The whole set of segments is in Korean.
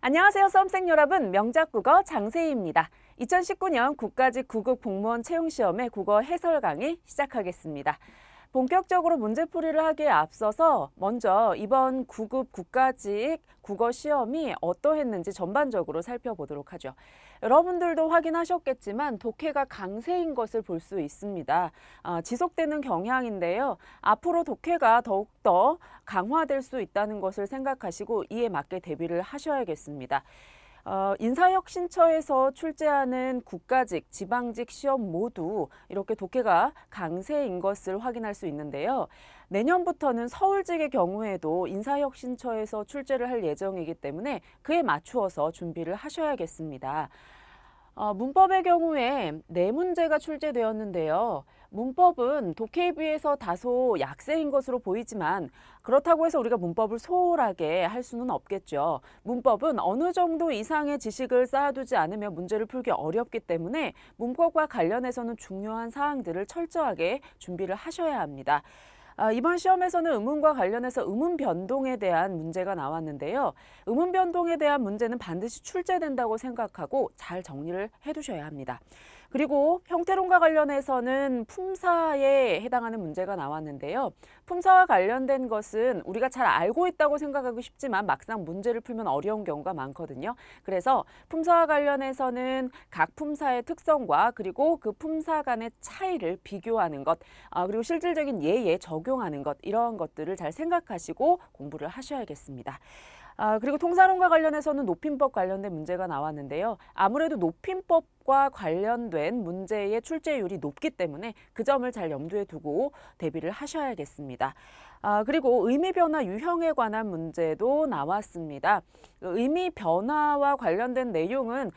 안녕하세요, 수험생 여러분. 명작국어 장세희입니다. 2019년 국가직 9급 공무원 채용시험의 국어 해설 강의 시작하겠습니다. 본격적으로 문제풀이를 하기에 앞서서 먼저 이번 9급 국가직 국어 시험이 어떠했는지 전반적으로 살펴보도록 하죠. 여러분들도 확인하셨겠지만 독해가 강세인 것을 볼 수 있습니다. 지속되는 경향인데요. 앞으로 독해가 더욱더 강화될 수 있다는 것을 생각하시고 이에 맞게 대비를 하셔야겠습니다. 인사혁신처에서 출제하는 국가직, 지방직 시험 모두 이렇게 독해가 강세인 것을 확인할 수 있는데요. 내년부터는 서울직의 경우에도 인사혁신처에서 출제를 할 예정이기 때문에 그에 맞추어서 준비를 하셔야겠습니다. 문법의 경우에 네 문제가 출제되었는데요. 문법은 독해에 비해서 다소 약세인 것으로 보이지만 그렇다고 해서 우리가 문법을 소홀하게 할 수는 없겠죠. 문법은 어느 정도 이상의 지식을 쌓아두지 않으면 문제를 풀기 어렵기 때문에 문법과 관련해서는 중요한 사항들을 철저하게 준비를 하셔야 합니다. 이번 시험에서는 의문과 관련해서 의문 변동에 대한 문제가 나왔는데요. 의문 변동에 대한 문제는 반드시 출제된다고 생각하고 잘 정리를 해두셔야 합니다. 그리고 형태론과 관련해서는 품사에 해당하는 문제가 나왔는데요. 품사와 관련된 것은 우리가 잘 알고 있다고 생각하고 싶지만 막상 문제를 풀면 어려운 경우가 많거든요. 그래서 품사와 관련해서는 각 품사의 특성과 그리고 그 품사 간의 차이를 비교하는 것, 그리고 실질적인 예에 적용하는 것, 이러한 것들을 잘 생각하시고 공부를 하셔야겠습니다. 그리고 통사론과 관련해서는 높임법 관련된 문제가 나왔는데요. 아무래도 높임법과 관련된 문제의 출제율이 높기 때문에 그 점을 잘 염두에 두고 대비를 하셔야겠습니다. 그리고 의미 변화 유형에 관한 문제도 나왔습니다. 의미 변화와 관련된 내용은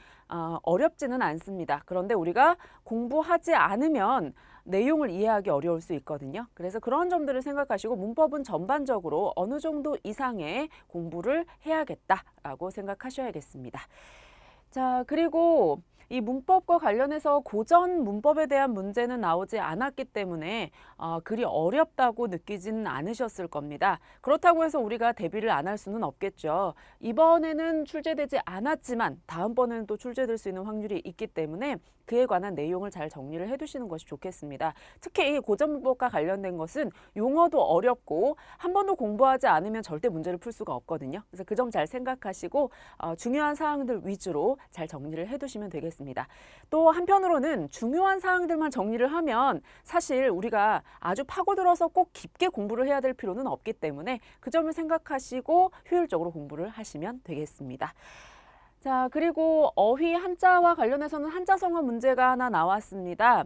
어렵지는 않습니다. 그런데 우리가 공부하지 않으면 내용을 이해하기 어려울 수 있거든요. 그래서 그런 점들을 생각하시고 문법은 전반적으로 어느 정도 이상의 공부를 해야겠다라고 생각하셔야겠습니다. 자, 그리고 이 문법과 관련해서 고전 문법에 대한 문제는 나오지 않았기 때문에 그리 어렵다고 느끼지는 않으셨을 겁니다. 그렇다고 해서 우리가 대비를 안 할 수는 없겠죠. 이번에는 출제되지 않았지만 다음번에는 또 출제될 수 있는 확률이 있기 때문에 그에 관한 내용을 잘 정리를 해두시는 것이 좋겠습니다. 특히 이 고전 문법과 관련된 것은 용어도 어렵고 한 번도 공부하지 않으면 절대 문제를 풀 수가 없거든요. 그래서 그 점 잘 생각하시고 중요한 사항들 위주로 잘 정리를 해두시면 되겠습니다. 또 한편으로는 중요한 사항들만 정리를 하면 사실 우리가 아주 파고들어서 꼭 깊게 공부를 해야 될 필요는 없기 때문에 그 점을 생각하시고 효율적으로 공부를 하시면 되겠습니다. 자, 그리고 어휘 한자와 관련해서는 한자성어 문제가 하나 나왔습니다.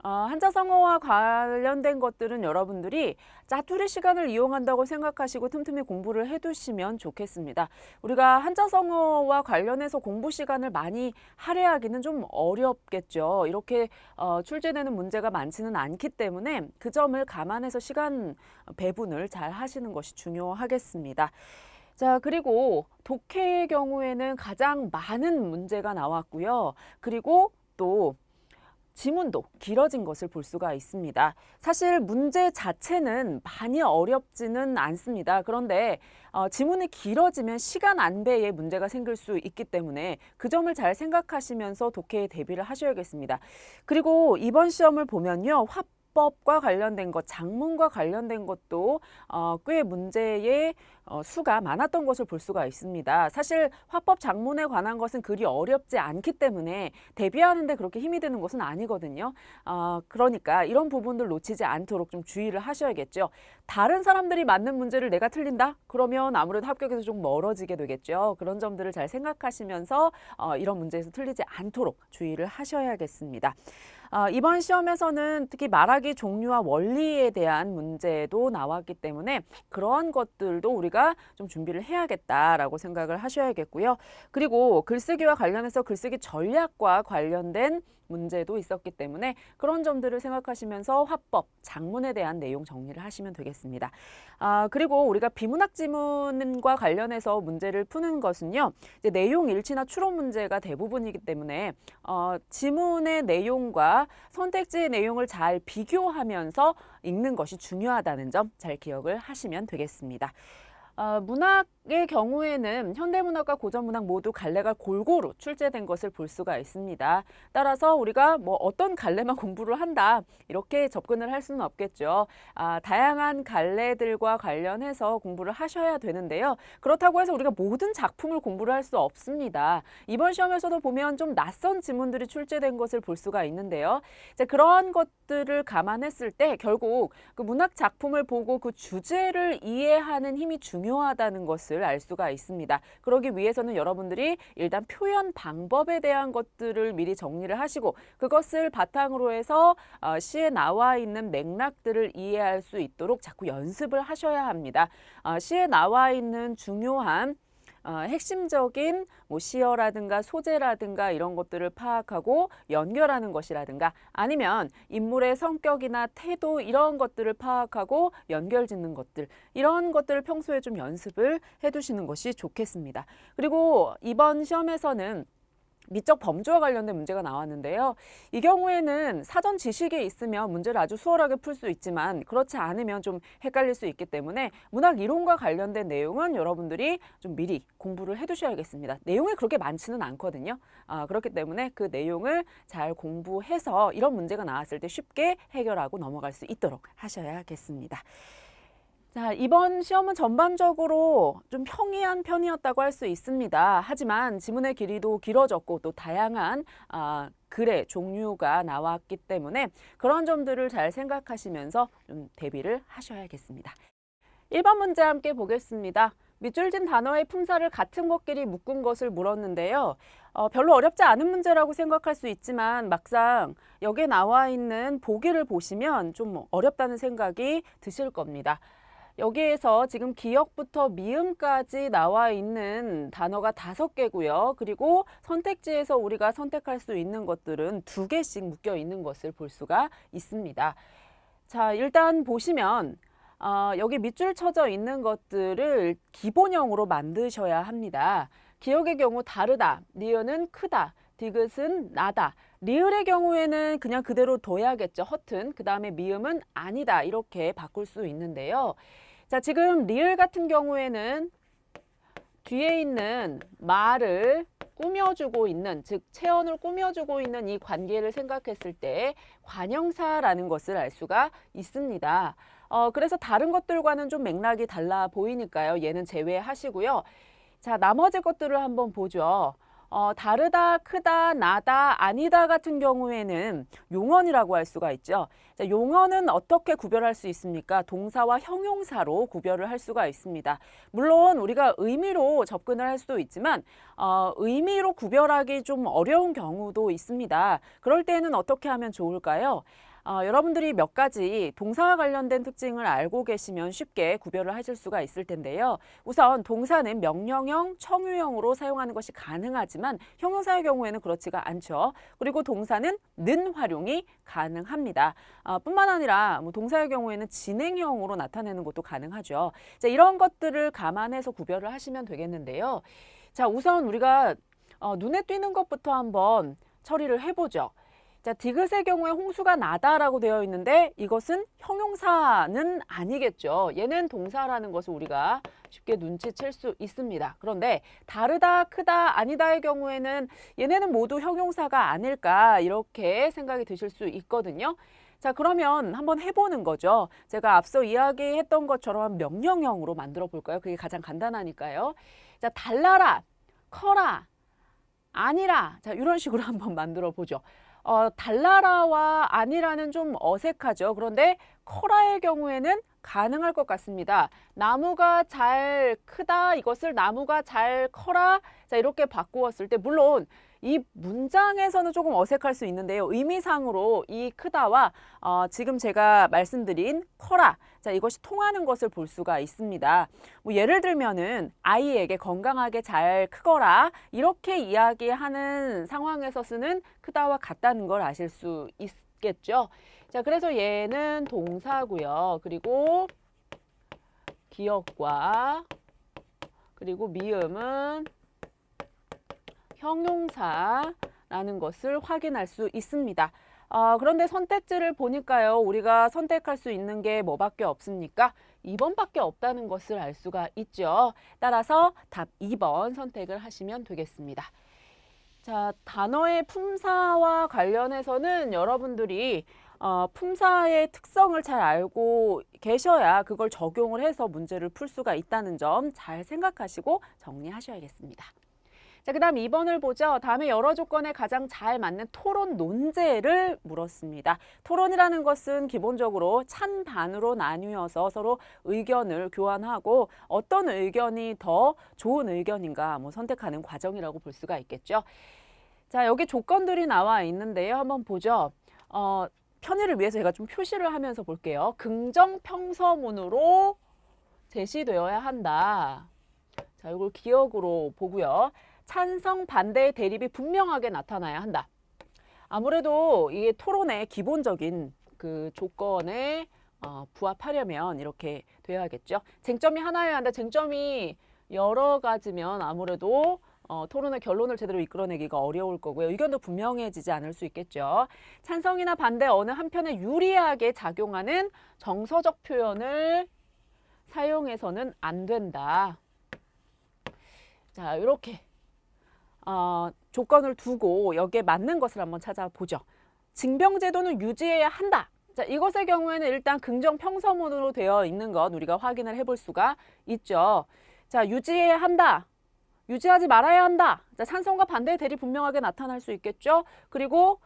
한자성어와 관련된 것들은 여러분들이 짜투리 시간을 이용한다고 생각하시고 틈틈이 공부를 해두시면 좋겠습니다. 우리가 한자성어와 관련해서 공부 시간을 많이 할애하기는 좀 어렵겠죠. 이렇게 출제되는 문제가 많지는 않기 때문에 그 점을 감안해서 시간 배분을 잘 하시는 것이 중요하겠습니다. 자, 그리고 독해의 경우에는 가장 많은 문제가 나왔고요. 그리고 또 지문도 길어진 것을 볼 수가 있습니다. 사실 문제 자체는 많이 어렵지는 않습니다. 그런데 지문이 길어지면 시간 안배에 문제가 생길 수 있기 때문에 그 점을 잘 생각하시면서 독해에 대비를 하셔야겠습니다. 그리고 이번 시험을 보면요. 화법과 관련된 것, 작문과 관련된 것도 꽤 문제의 수가 많았던 것을 볼 수가 있습니다. 사실 화법 작문에 관한 것은 그리 어렵지 않기 때문에 대비하는데 그렇게 힘이 드는 것은 아니거든요. 그러니까 이런 부분들 놓치지 않도록 좀 주의를 하셔야겠죠. 다른 사람들이 맞는 문제를 내가 틀린다? 그러면 아무래도 합격에서 좀 멀어지게 되겠죠. 그런 점들을 잘 생각하시면서 이런 문제에서 틀리지 않도록 주의를 하셔야겠습니다. 이번 시험에서는 특히 말하기 종류와 원리에 대한 문제도 나왔기 때문에 그러한 것들도 우리가 좀 준비를 해야겠다라고 생각을 하셔야겠고요. 그리고 글쓰기와 관련해서 글쓰기 전략과 관련된 문제도 있었기 때문에 그런 점들을 생각하시면서 화법, 작문에 대한 내용 정리를 하시면 되겠습니다. 그리고 우리가 비문학 지문과 관련해서 문제를 푸는 것은요. 이제 내용 일치나 추론 문제가 대부분이기 때문에 지문의 내용과 선택지의 내용을 잘 비교하면서 읽는 것이 중요하다는 점 잘 기억을 하시면 되겠습니다. 문학의 경우에는 현대문학과 고전문학 모두 갈래가 골고루 출제된 것을 볼 수가 있습니다. 따라서 우리가 뭐 어떤 갈래만 공부를 한다 이렇게 접근을 할 수는 없겠죠. 다양한 갈래들과 관련해서 공부를 하셔야 되는데요. 그렇다고 해서 우리가 모든 작품을 공부를 할 수 없습니다. 이번 시험에서도 보면 좀 낯선 지문들이 출제된 것을 볼 수가 있는데요. 이제 그러한 것들을 감안했을 때 결국 그 문학 작품을 보고 그 주제를 이해하는 힘이 중요하다는 것을 알 수가 있습니다. 그러기 위해서는 여러분들이 일단 표현 방법에 대한 것들을 미리 정리를 하시고 그것을 바탕으로 해서 시에 나와 있는 맥락들을 이해할 수 있도록 자꾸 연습을 하셔야 합니다. 시에 나와 있는 중요한 핵심적인 뭐 시어라든가 소재라든가 이런 것들을 파악하고 연결하는 것이라든가 아니면 인물의 성격이나 태도 이런 것들을 파악하고 연결 짓는 것들 이런 것들을 평소에 좀 연습을 해두시는 것이 좋겠습니다. 그리고 이번 시험에서는 미적 범주와 관련된 문제가 나왔는데요. 이 경우에는 사전 지식이 있으면 문제를 아주 수월하게 풀 수 있지만 그렇지 않으면 좀 헷갈릴 수 있기 때문에 문학 이론과 관련된 내용은 여러분들이 좀 미리 공부를 해두셔야겠습니다. 내용이 그렇게 많지는 않거든요. 그렇기 때문에 그 내용을 잘 공부해서 이런 문제가 나왔을 때 쉽게 해결하고 넘어갈 수 있도록 하셔야겠습니다. 자, 이번 시험은 전반적으로 좀 평이한 편이었다고 할 수 있습니다. 하지만 지문의 길이도 길어졌고 또 다양한 글의 종류가 나왔기 때문에 그런 점들을 잘 생각하시면서 좀 대비를 하셔야겠습니다. 1번 문제 함께 보겠습니다. 밑줄 진 단어의 품사를 같은 것끼리 묶은 것을 물었는데요. 별로 어렵지 않은 문제라고 생각할 수 있지만 막상 여기에 나와 있는 보기를 보시면 좀 어렵다는 생각이 드실 겁니다. 여기에서 지금 기역부터 미음까지 나와 있는 단어가 5개고요. 그리고 선택지에서 우리가 선택할 수 있는 것들은 2개씩 묶여 있는 것을 볼 수가 있습니다. 자, 일단 보시면 여기 밑줄 쳐져 있는 것들을 기본형으로 만드셔야 합니다. 기역의 경우 다르다, 니은은 크다, 디귿은 나다. 리을의 경우에는 그냥 그대로 둬야겠죠. 허튼. 그 다음에 미음은 아니다. 이렇게 바꿀 수 있는데요. 자, 지금 리을 같은 경우에는 뒤에 있는 말을 꾸며주고 있는, 즉 체언을 꾸며주고 있는 이 관계를 생각했을 때 관형사라는 것을 알 수가 있습니다. 그래서 다른 것들과는 좀 맥락이 달라 보이니까요. 얘는 제외하시고요. 자, 나머지 것들을 한번 보죠. 다르다, 크다, 나다, 아니다 같은 경우에는 용언이라고 할 수가 있죠. 자, 용언은 어떻게 구별할 수 있습니까? 동사와 형용사로 구별을 할 수가 있습니다. 물론 우리가 의미로 접근을 할 수도 있지만 의미로 구별하기 좀 어려운 경우도 있습니다. 그럴 때는 어떻게 하면 좋을까요? 여러분들이 몇 가지 동사와 관련된 특징을 알고 계시면 쉽게 구별을 하실 수가 있을 텐데요. 우선 동사는 명령형, 청유형으로 사용하는 것이 가능하지만 형용사의 경우에는 그렇지가 않죠. 그리고 동사는 는 활용이 가능합니다. 뿐만 아니라 뭐 동사의 경우에는 진행형으로 나타내는 것도 가능하죠. 자, 이런 것들을 감안해서 구별을 하시면 되겠는데요. 자, 우선 우리가 눈에 띄는 것부터 한번 처리를 해보죠. 자, 디귿의 경우에 홍수가 나다라고 되어 있는데 이것은 형용사는 아니겠죠. 얘는 동사라는 것을 우리가 쉽게 눈치챌 수 있습니다. 그런데 다르다, 크다, 아니다의 경우에는 얘네는 모두 형용사가 아닐까 이렇게 생각이 드실 수 있거든요. 자, 그러면 한번 해보는 거죠. 제가 앞서 이야기했던 것처럼 명령형으로 만들어 볼까요? 그게 가장 간단하니까요. 자, 달라라, 커라, 아니라 자, 이런 식으로 한번 만들어 보죠. 달라라와 아니라는 좀 어색하죠. 그런데 커라의 경우에는 가능할 것 같습니다. 나무가 잘 크다, 이것을 나무가 잘 커라. 자, 이렇게 바꾸었을 때 물론 이 문장에서는 조금 어색할 수 있는데요. 의미상으로 이 크다와 지금 제가 말씀드린 커라. 자, 이것이 통하는 것을 볼 수가 있습니다. 뭐 예를 들면은 아이에게 건강하게 잘 크거라. 이렇게 이야기하는 상황에서 쓰는 크다와 같다는 걸 아실 수 있겠죠. 자, 그래서 얘는 동사고요. 그리고 기역과 그리고 미음은 형용사라는 것을 확인할 수 있습니다. 그런데 선택지를 보니까요. 우리가 선택할 수 있는 게 뭐밖에 없습니까? 2번밖에 없다는 것을 알 수가 있죠. 따라서 답 2번 선택을 하시면 되겠습니다. 자, 단어의 품사와 관련해서는 여러분들이 품사의 특성을 잘 알고 계셔야 그걸 적용을 해서 문제를 풀 수가 있다는 점 잘 생각하시고 정리하셔야겠습니다. 자, 그 다음 2번을 보죠. 다음에 여러 조건에 가장 잘 맞는 토론 논제를 물었습니다. 토론이라는 것은 기본적으로 찬반으로 나뉘어서 서로 의견을 교환하고 어떤 의견이 더 좋은 의견인가 선택하는 과정이라고 볼 수가 있겠죠. 자, 여기 조건들이 나와 있는데요. 한번 보죠. 편의를 위해서 제가 좀 표시를 하면서 볼게요. 긍정평서문으로 제시되어야 한다. 자, 이걸 기억으로 보고요. 찬성, 반대의 대립이 분명하게 나타나야 한다. 아무래도 이게 토론의 기본적인 그 조건에 부합하려면 이렇게 돼야겠죠. 쟁점이 하나여야 한다. 쟁점이 여러 가지면 아무래도 토론의 결론을 제대로 이끌어내기가 어려울 거고요. 의견도 분명해지지 않을 수 있겠죠. 찬성이나 반대 어느 한편에 유리하게 작용하는 정서적 표현을 사용해서는 안 된다. 자, 이렇게 조건을 두고 여기에 맞는 것을 한번 찾아보죠. 징병제도는 유지해야 한다. 자, 이것의 경우에는 일단 긍정평서문으로 되어 있는 것 우리가 확인을 해볼 수가 있죠. 자, 유지해야 한다. 유지하지 말아야 한다. 자, 찬성과 반대의 대립 분명하게 나타날 수 있겠죠. 그리고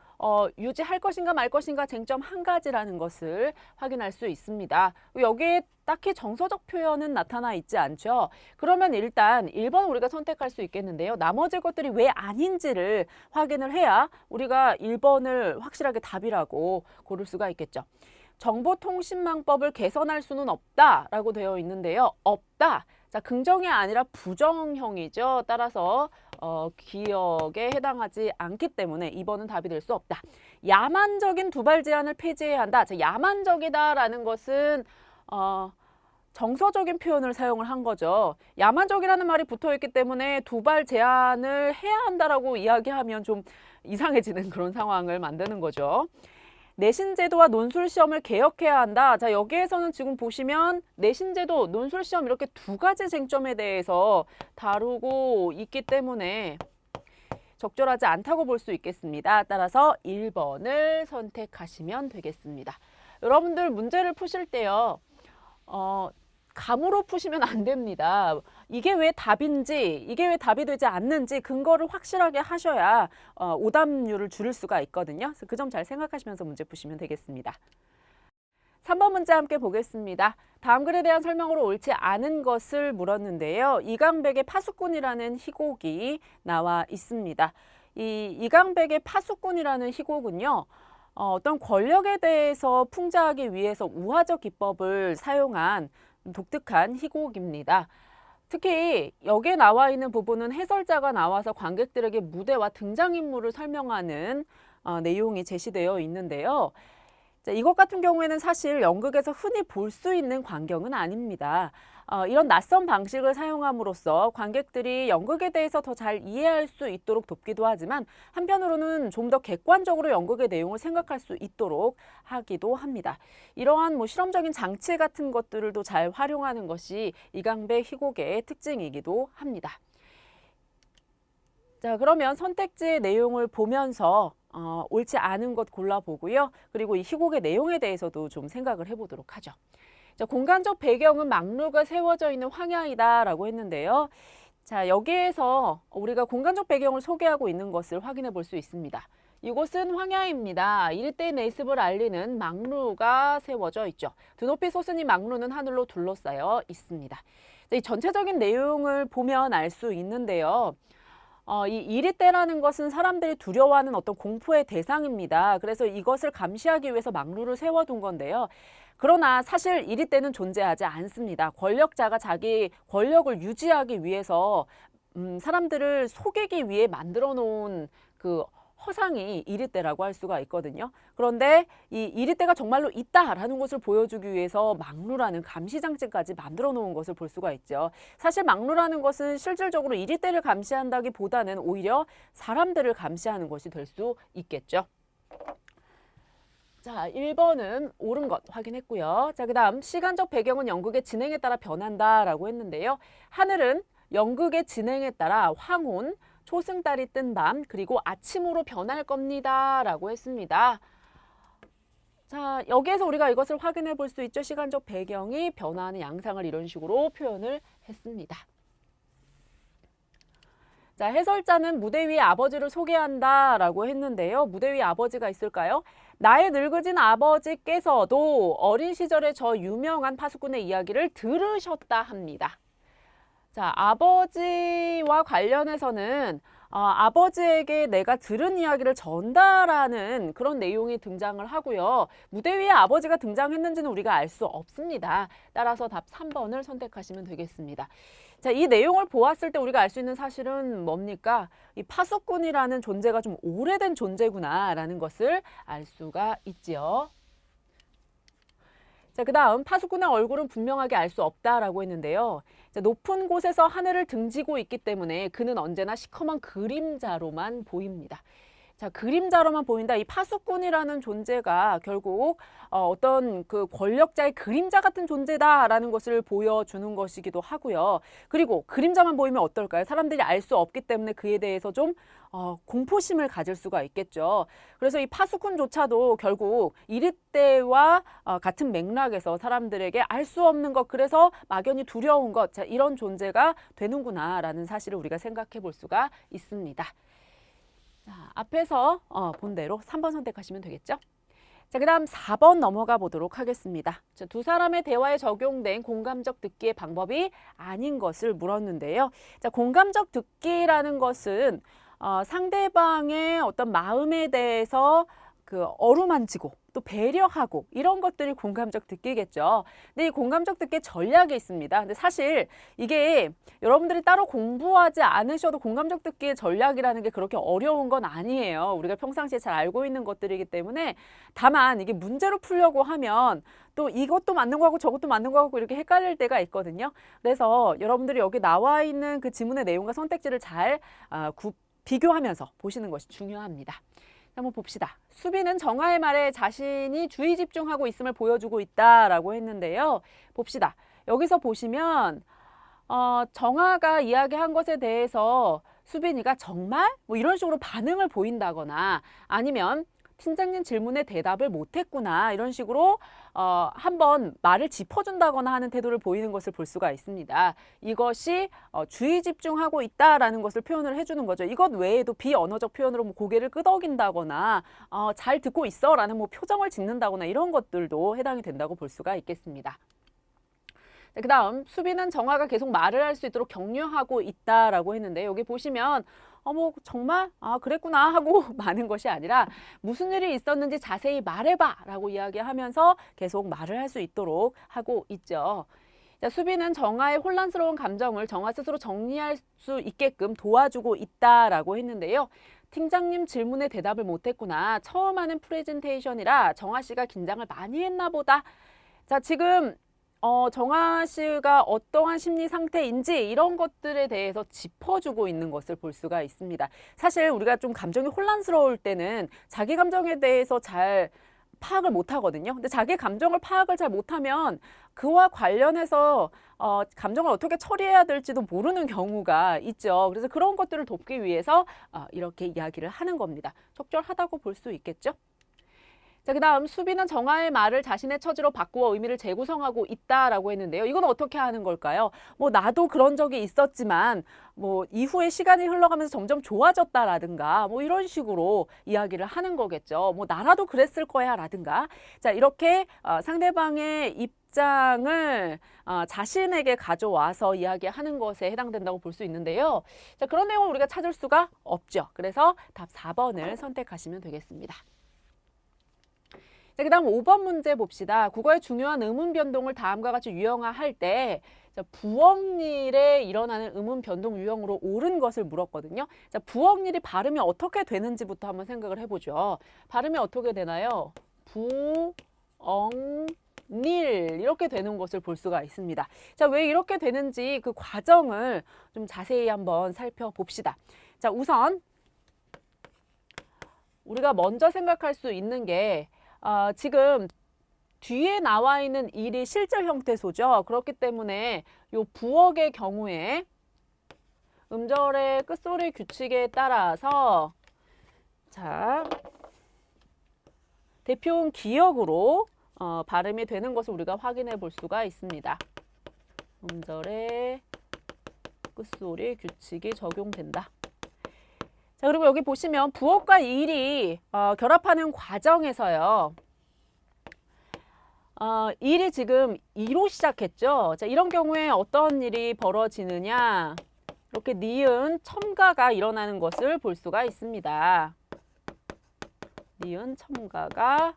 유지할 것인가 말 것인가 쟁점 한 가지라는 것을 확인할 수 있습니다. 여기에 딱히 정서적 표현은 나타나 있지 않죠. 그러면 일단 1번 우리가 선택할 수 있겠는데요. 나머지 것들이 왜 아닌지를 확인을 해야 우리가 1번을 확실하게 답이라고 고를 수가 있겠죠. 정보통신망법을 개선할 수는 없다라고 되어 있는데요. 없다. 자, 긍정이 아니라 부정형이죠. 따라서 기억에 해당하지 않기 때문에 2번은 답이 될 수 없다. 야만적인 두발 제한을 폐지해야 한다. 자, 야만적이다라는 것은 정서적인 표현을 사용을 한 거죠. 야만적이라는 말이 붙어 있기 때문에 두발 제한을 해야 한다라고 이야기하면 좀 이상해지는 그런 상황을 만드는 거죠. 내신제도와 논술시험을 개혁해야 한다. 자, 여기에서는 지금 보시면 내신제도, 논술시험 이렇게 두 가지 쟁점에 대해서 다루고 있기 때문에 적절하지 않다고 볼 수 있겠습니다. 따라서 1번을 선택하시면 되겠습니다. 여러분들 문제를 푸실 때요. 감으로 푸시면 안 됩니다. 이게 왜 답인지, 이게 왜 답이 되지 않는지 근거를 확실하게 하셔야 오답률을 줄일 수가 있거든요. 그래서 그 점 잘 생각하시면서 문제 푸시면 되겠습니다. 3번 문제 함께 보겠습니다. 다음 글에 대한 설명으로 옳지 않은 것을 물었는데요. 이강백의 파수꾼이라는 희곡이 나와 있습니다. 이 이강백의 파수꾼이라는 희곡은요. 어떤 권력에 대해서 풍자하기 위해서 우화적 기법을 사용한 독특한 희곡입니다. 특히 여기에 나와 있는 부분은 해설자가 나와서 관객들에게 무대와 등장인물을 설명하는 내용이 제시되어 있는데요. 자, 이것 같은 경우에는 사실 연극에서 흔히 볼 수 있는 광경은 아닙니다. 이런 낯선 방식을 사용함으로써 관객들이 연극에 대해서 더 잘 이해할 수 있도록 돕기도 하지만 한편으로는 좀 더 객관적으로 연극의 내용을 생각할 수 있도록 하기도 합니다. 이러한 실험적인 장치 같은 것들도 잘 활용하는 것이 이강백 희곡의 특징이기도 합니다. 자, 그러면 선택지의 내용을 보면서 옳지 않은 것 골라보고요. 그리고 이 희곡의 내용에 대해서도 좀 생각을 해보도록 하죠. 자, 공간적 배경은 망루가 세워져 있는 황야이다라고 했는데요. 자, 여기에서 우리가 공간적 배경을 소개하고 있는 것을 확인해 볼 수 있습니다. 이곳은 황야입니다. 이리때의 내습을 알리는 망루가 세워져 있죠. 드높이 솟은 이 망루는 하늘로 둘러싸여 있습니다. 자, 이 전체적인 내용을 보면 알 수 있는데요. 이 이리떼라는 것은 사람들이 두려워하는 어떤 공포의 대상입니다. 그래서 이것을 감시하기 위해서 망루를 세워둔 건데요. 그러나 사실 이리떼는 존재하지 않습니다. 권력자가 자기 권력을 유지하기 위해서 사람들을 속이기 위해 만들어 놓은 그 허상이 이리떼라고 할 수가 있거든요. 그런데 이 이리떼가 정말로 있다라는 것을 보여주기 위해서 망루라는 감시장치까지 만들어 놓은 것을 볼 수가 있죠. 사실 망루라는 것은 실질적으로 이리떼를 감시한다기보다는 오히려 사람들을 감시하는 것이 될 수 있겠죠. 자, 1번은 옳은 것 확인했고요. 자, 그다음 시간적 배경은 연극의 진행에 따라 변한다라고 했는데요. 하늘은 연극의 진행에 따라 황혼, 초승달이 뜬 밤, 그리고 아침으로 변할 겁니다라고 했습니다. 자, 여기에서 우리가 이것을 확인해 볼 수 있죠. 시간적 배경이 변화하는 양상을 이런 식으로 표현을 했습니다. 자, 해설자는 무대 위의 아버지를 소개한다라고 했는데요. 무대 위에 아버지가 있을까요? 나의 늙으신 아버지께서도 어린 시절에 저 유명한 파수꾼의 이야기를 들으셨다 합니다. 자, 아버지와 관련해서는 아버지에게 내가 들은 이야기를 전달하는 그런 내용이 등장을 하고요. 무대 위에 아버지가 등장했는지는 우리가 알 수 없습니다. 따라서 답 3번을 선택하시면 되겠습니다. 자, 이 내용을 보았을 때 우리가 알 수 있는 사실은 뭡니까? 이 파수꾼이라는 존재가 좀 오래된 존재구나라는 것을 알 수가 있지요. 자, 그다음 파수꾼의 얼굴은 분명하게 알 수 없다라고 했는데요. 자, 높은 곳에서 하늘을 등지고 있기 때문에 그는 언제나 시커먼 그림자로만 보입니다. 자, 그림자로만 보인다. 이 파수꾼이라는 존재가 결국 어떤 그 권력자의 그림자 같은 존재다라는 것을 보여주는 것이기도 하고요. 그리고 그림자만 보이면 어떨까요? 사람들이 알 수 없기 때문에 그에 대해서 좀 공포심을 가질 수가 있겠죠. 그래서 이 파수꾼조차도 결국 이르때와 같은 맥락에서 사람들에게 알 수 없는 것, 그래서 막연히 두려운 것, 자, 이런 존재가 되는구나라는 사실을 우리가 생각해 볼 수가 있습니다. 자, 앞에서 본 대로 3번 선택하시면 되겠죠? 자, 그 다음 4번 넘어가 보도록 하겠습니다. 자, 두 사람의 대화에 적용된 공감적 듣기의 방법이 아닌 것을 물었는데요. 자, 공감적 듣기라는 것은 상대방의 어떤 마음에 대해서 그 어루만지고 또 배려하고 이런 것들이 공감적 듣기겠죠. 근데 이 공감적 듣기의 전략이 있습니다. 근데 사실 이게 여러분들이 따로 공부하지 않으셔도 공감적 듣기의 전략이라는 게 그렇게 어려운 건 아니에요. 우리가 평상시에 잘 알고 있는 것들이기 때문에, 다만 이게 문제로 풀려고 하면 또 이것도 맞는 거하고 저것도 맞는 거하고 이렇게 헷갈릴 때가 있거든요. 그래서 여러분들이 여기 나와 있는 그 지문의 내용과 선택지를 잘 비교하면서 보시는 것이 중요합니다. 한번 봅시다. 수빈은 정아의 말에 자신이 주의 집중하고 있음을 보여주고 있다라고 했는데요. 봅시다. 여기서 보시면 정아가 이야기한 것에 대해서 수빈이가 정말? 뭐 이런 식으로 반응을 보인다거나, 아니면 팀장님 질문에 대답을 못했구나, 이런 식으로 한번 말을 짚어준다거나 하는 태도를 보이는 것을 볼 수가 있습니다. 이것이 주의 집중하고 있다라는 것을 표현을 해주는 거죠. 이것 외에도 비언어적 표현으로 뭐 고개를 끄덕인다거나 잘 듣고 있어라는 뭐 표정을 짓는다거나 이런 것들도 해당이 된다고 볼 수가 있겠습니다. 그 다음 수빈은 정아가 계속 말을 할 수 있도록 격려하고 있다라고 했는데, 여기 보시면 뭐 정말 그랬구나 하고 많은 것이 아니라 무슨 일이 있었는지 자세히 말해봐 라고 이야기하면서 계속 말을 할 수 있도록 하고 있죠. 자, 수빈은 정아의 혼란스러운 감정을 정아 스스로 정리할 수 있게끔 도와주고 있다라고 했는데요. 팀장님 질문에 대답을 못했구나. 처음 하는 프레젠테이션이라 정아 씨가 긴장을 많이 했나 보다. 자, 지금 정아 씨가 어떠한 심리 상태인지 이런 것들에 대해서 짚어주고 있는 것을 볼 수가 있습니다. 사실 우리가 좀 감정이 혼란스러울 때는 자기 감정에 대해서 잘 파악을 못 하거든요. 근데 자기 감정을 파악을 잘 못하면 그와 관련해서 감정을 어떻게 처리해야 될지도 모르는 경우가 있죠. 그래서 그런 것들을 돕기 위해서 이렇게 이야기를 하는 겁니다. 적절하다고 볼 수 있겠죠? 자, 그 다음 수빈은 정아의 말을 자신의 처지로 바꾸어 의미를 재구성하고 있다라고 했는데요. 이건 어떻게 하는 걸까요? 뭐 나도 그런 적이 있었지만 뭐 이후에 시간이 흘러가면서 점점 좋아졌다라든가 뭐 이런 식으로 이야기를 하는 거겠죠. 뭐 나라도 그랬을 거야 라든가. 자, 이렇게 상대방의 입장을 자신에게 가져와서 이야기하는 것에 해당된다고 볼 수 있는데요. 자, 그런 내용을 우리가 찾을 수가 없죠. 그래서 답 4번을 선택하시면 되겠습니다. 그 다음 5번 문제 봅시다. 국어의 중요한 음운 변동을 다음과 같이 유형화할 때 부억일에 일어나는 음운 변동 유형으로 옳은 것을 물었거든요. 자, 부억일이 발음이 어떻게 되는지부터 한번 생각을 해보죠. 발음이 어떻게 되나요? 부엉일 이렇게 되는 것을 볼 수가 있습니다. 자, 왜 이렇게 되는지 그 과정을 좀 자세히 한번 살펴봅시다. 자, 우선 우리가 먼저 생각할 수 있는 게 지금 뒤에 나와 있는 일이 실질 형태소죠. 그렇기 때문에 요 부억의 경우에 음절의 끝소리 규칙에 따라서 자, 대표음 기역으로 발음이 되는 것을 우리가 확인해 볼 수가 있습니다. 음절의 끝소리 규칙이 적용된다. 자, 그리고 여기 보시면 부억과 일이 결합하는 과정에서요. 일이 지금 이로 시작했죠. 자, 이런 경우에 어떤 일이 벌어지느냐. 이렇게 니은 첨가가 일어나는 것을 볼 수가 있습니다. 니은 첨가가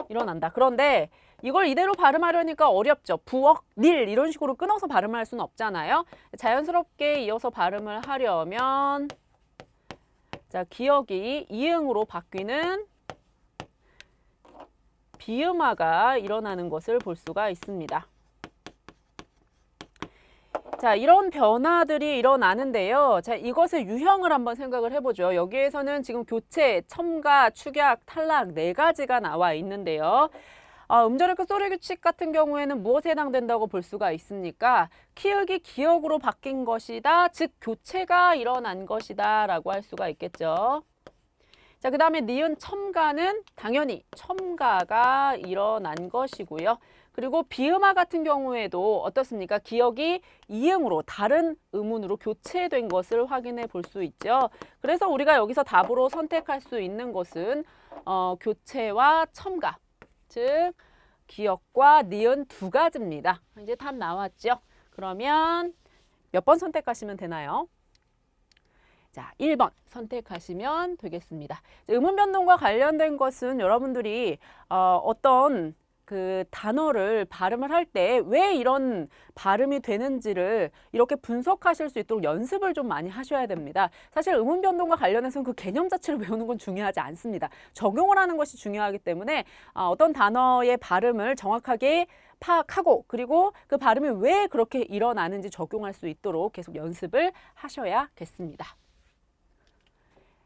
일어난다. 그런데 이걸 이대로 발음하려니까 어렵죠. 부억, 닐 이런 식으로 끊어서 발음할 수는 없잖아요. 자연스럽게 이어서 발음을 하려면 자, 기역이 이응으로 바뀌는 비음화가 일어나는 것을 볼 수가 있습니다. 자, 이런 변화들이 일어나는데요. 자, 이것의 유형을 한번 생각을 해보죠. 여기에서는 지금 교체, 첨가, 축약, 탈락 네 가지가 나와 있는데요. 음절의 끝소리 규칙 같은 경우에는 무엇에 해당된다고 볼 수가 있습니까? 키읔이 기역으로 바뀐 것이다. 즉 교체가 일어난 것이다 라고 할 수가 있겠죠. 자, 그 다음에 니은 첨가는 당연히 첨가가 일어난 것이고요. 그리고 비음화 같은 경우에도 어떻습니까? 기역이 이응으로 다른 음운으로 교체된 것을 확인해 볼 수 있죠. 그래서 우리가 여기서 답으로 선택할 수 있는 것은 교체와 첨가, 즉 기역과 니은 두 가지입니다. 이제 답 나왔죠? 그러면 몇 번 선택하시면 되나요? 자, 1번 선택하시면 되겠습니다. 음운 변동과 관련된 것은 여러분들이 어떤 그 단어를 발음을 할 때 왜 이런 발음이 되는지를 이렇게 분석하실 수 있도록 연습을 좀 많이 하셔야 됩니다. 사실 음운 변동과 관련해서는 그 개념 자체를 외우는 건 중요하지 않습니다. 적용을 하는 것이 중요하기 때문에 어떤 단어의 발음을 정확하게 파악하고 그리고 그 발음이 왜 그렇게 일어나는지 적용할 수 있도록 계속 연습을 하셔야겠습니다.